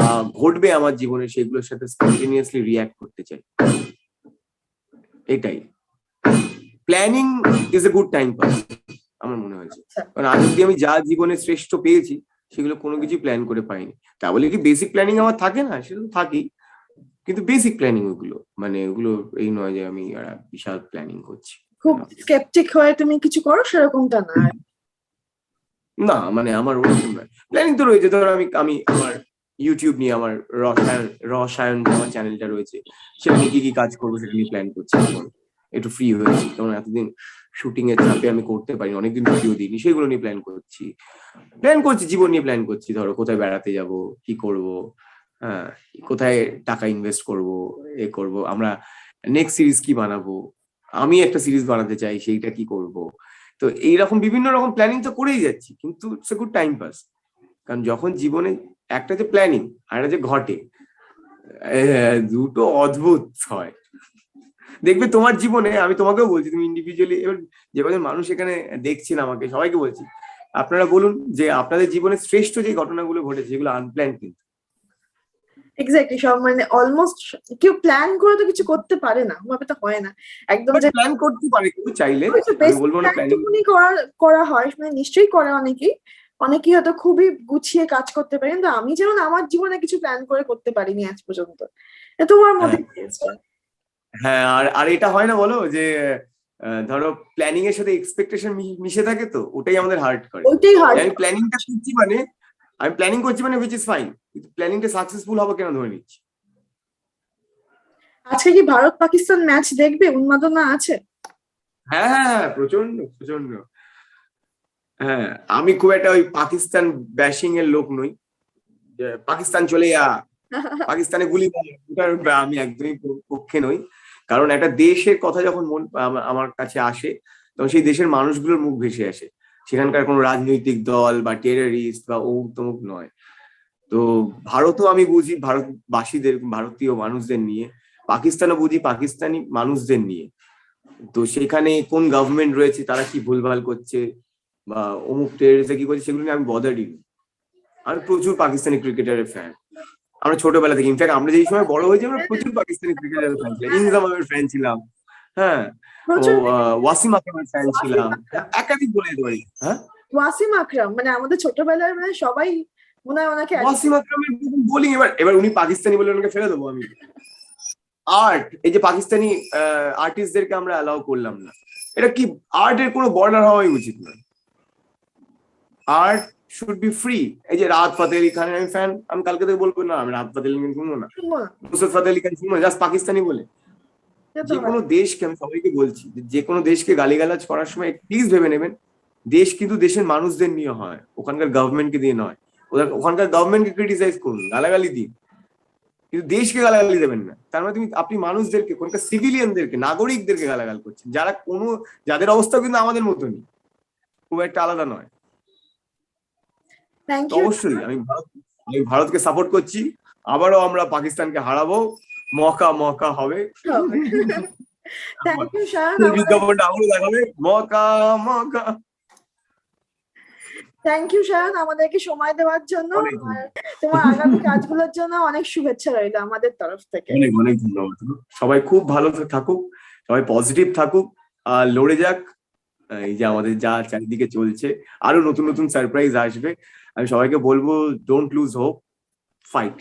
ঘটবে আমার জীবনে সেগুলোর সাথে স্পন্টেনিয়াসলি রিয়াক্ট করতে চাই, এটাই। Planning is a good time pass আমার মনে হয়েছে, কারণ আজ অব্দি আমি যা জীবনে শ্রেষ্ঠ পেয়েছি সেগুলো কোনো কিছু প্ল্যান করে পাইনি। তা বলে কি বেসিক প্ল্যানিং আমার থাকে না? সেটা তো থাকেই, কিন্তু বেসিক প্ল্যানিং ওগুলো, মানে ওগুলো এই নয় যে আমি বিশাল প্ল্যানিং করছি। খুব স্কেপটিক হয়ে তুমি কিছু করো সেরকমটা না? না, মানে আমার ওরকম নয়, প্ল্যানিং তো রয়েছে। ধরো আমি আমার ইউটিউব নিয়ে, আমার রসায়ন আমার চ্যানেলটা রয়েছে, সেটা নিয়ে কি কাজ করবো সেটা নিয়ে প্ল্যান করছি। এখন একটু ফ্রি হয়েছি, কারণ এতদিন শুটিং এর চাপে আমি করতে পারি, অনেকদিন ভিডিও দিইনি, সেগুলো নিয়ে প্ল্যান করছি, জীবন নিয়ে প্ল্যান করছি। ধরো কোথায় বেড়াতে যাব, কি করব, হ্যাঁ কোথায় টাকা ইনভেস্ট করব, এ করব, আমরা নেক্সট সিরিজ কি বানাবো, আমি একটা সিরিজ বানাতে চাই, সেইটা কি করব, তো এইরকম বিভিন্ন রকম প্ল্যানিং তো করেই যাচ্ছি, কিন্তু it's a good time pass. কারণ যখন জীবনে একটা যে প্ল্যানিং আর একটা যে ঘটে, দুটো অদ্ভুত হয়। দেখবে তোমার জীবনে, আমি তোমাকেও বলছি, তুমি ইন্ডিভিজুয়ালি, এবার যে কজন মানুষ এখানে দেখছেন আমাকে, সবাইকে বলছি, আপনারা বলুন যে আপনাদের জীবনে শ্রেষ্ঠ যে ঘটনাগুলো ঘটেছে যেগুলো আনপ্ল্যান, কিন্তু এক্স্যাক্টলি সব মানে অলমোস্ট কেউ প্ল্যান করে তো কিছু করতে পারে না, ওভাবে তো হয় না একদম যে প্ল্যান করতে পারে কিন্তু চাইলে। আমি বেসিক বলবো না প্ল্যানিং। প্ল্যানটুকুনি করা হয়, মানে নিশ্চয়ই করে অনেকেই, অনেকেই হয়তো খুবই গুছিয়ে কাজ করতে পারে, কিন্তু আমি যেমন আমার জীবনে কিছু প্ল্যান করে করতে পারিনি আজ পর্যন্ত। তোমার মধ্যে হ্যাঁ, কি আছে? হ্যাঁ, আর আর এটা হয় না বলো যে ধরো প্ল্যানিং এর সাথে এক্সপেকটেশন মিশে থাকে, তো ওটাই আমাদের হার্ট করে। ওইটাই যে হার্ড। আমি প্ল্যানিংটা করছি মানে, আমি প্ল্যানিং করছি মানে উইচ ইজ ফাইন, কিন্তু প্ল্যানিংটা সাকসেসফুল হবে কেন ধরে নিচ্ছি। আজকে কি ভারত পাকিস্তান ম্যাচ দেখবে? উন্মাদনা আছে? হ্যাঁ, হ্যাঁ, হ্যাঁ, প্রচন্ড প্রচন্ড। হ্যাঁ, আমি খুব একটা ওই পাকিস্তান ব্যাশিং এর লোক নই, যে পাকিস্তান চলে যা, পাকিস্তানে গুলি মার, ওটার আমি একদমই পক্ষে নই। কারণ একটা দেশের কথা যখন আমার কাছে আসে, তখন সেই দেশের মানুষগুলোর মুখ ভেসে আসে। সেখানকার কোনো রাজনৈতিক দল বা টেররিস্ট বা অমুক তমুক নয়। তো ভারতও আমি বুঝি ভারতবাসীদের, ভারতীয় মানুষদের নিয়ে, পাকিস্তানও বুঝি পাকিস্তানি মানুষদের নিয়ে। তো সেখানে কোন গভর্নমেন্ট রয়েছে, তারা কি ভুলভাল করছে বা অমুক টেররিস্ট কি করছে, সেগুলো নিয়ে আমি বদারই নই। আমি প্রচুর পাকিস্তানি ক্রিকেটারের ফ্যান। আমরা ছোটবেলা থেকে, ইনফ্যাক্ট আমরা যেই সময় বড় হয়েছি, আমরা প্রচুর পাকিস্তানি ক্রিকেটারের ফ্যান ছিলাম, ইনজামামের ফ্যান ছিলাম। হ্যাঁ, ও প্রচুর। ওয়াসিম আকরামের ফ্যান ওয়াসিম ছিলাম, আকরাম, একাধিক বলে দিতে পারি। হ্যাঁ, ওয়াসিম আকরাম মানে আমাদের ছোটবেলার মানে সবাই মনে হয় ওনাকে ওয়াসিম আকরামের বোলিং, এবার এবার উনি পাকিস্তানি বলে ওনাকে ফেলে দেবো আমি? আর্ট, এই যে পাকিস্তানি আর্টিস্টদেরকে আমরা অ্যালাউ করলাম না, এটা কি? আর্টের কোনো বর্ডার হওয়াই উচিত নয়। Art should be free. এই যে রাহাত ফাতে আলি খানের আমি ফ্যান, আমি কালকে থেকে বলবো না আমি রাহাত ফাতে আলি খান শুনবো না, শুনবো না। নুসরত ফাতে আলি খান শুনবো জাস্ট পাকিস্তানি বলে? এটা তো যে হয়। কোনো দেশকে, আমি সবাইকে বলছি, যে কোনো দেশকে গালিগালাজ করার সময় প্লিজ ভেবে নেবেন, দেশ কিন্তু দেশের মানুষদের নিয়ে হয়, ওখানকার গভর্নমেন্টকে দিয়ে নয়। ওখানকার গভর্নমেন্টকে ক্রিটিসাইজ করুন, গালাগালি দিন, কিন্তু দেশকে গালাগালি দেবেন না। তার মানে আপনি মানুষদেরকে, ওখানকার সিভিলিয়ানদেরকে, নাগরিকদেরকে গালাগাল করছেন, যাদের অবস্থা কিন্তু আমাদের মতনই, খুব একটা আলাদা নয়। থ্যাংক তো ইউ। অবশ্যই আমি ভারতকে সাপোর্ট করছি। আবারও আমরা পাকিস্তানকে হারাবো, মকা মকা হবে। থ্যাংক ইউ শায়ন, সেই আমাদের বিজ্ঞাপনটা আবারও দেখাবে, মকা মকা। থ্যাংক ইউ শায়ন আমাদেরকে সময় দেওয়ার জন্য, অনেক আর তোমার আগামী কাজগুলোর জন্য অনেক শুভেচ্ছা রইলো আমাদের তরফ থেকে। অনেক অনেক ধন্যবাদ। সবাই খুব ভালো থাকুক, সবাই পজিটিভ থাকুক, আর লড়ে যাক। এই যে আমাদের যা চারিদিকে চলছে, আরো নতুন নতুন সারপ্রাইজ আসবে। আমি সবাইকে বলবো, ডোন্ট লুজ হোপ, ফাইট।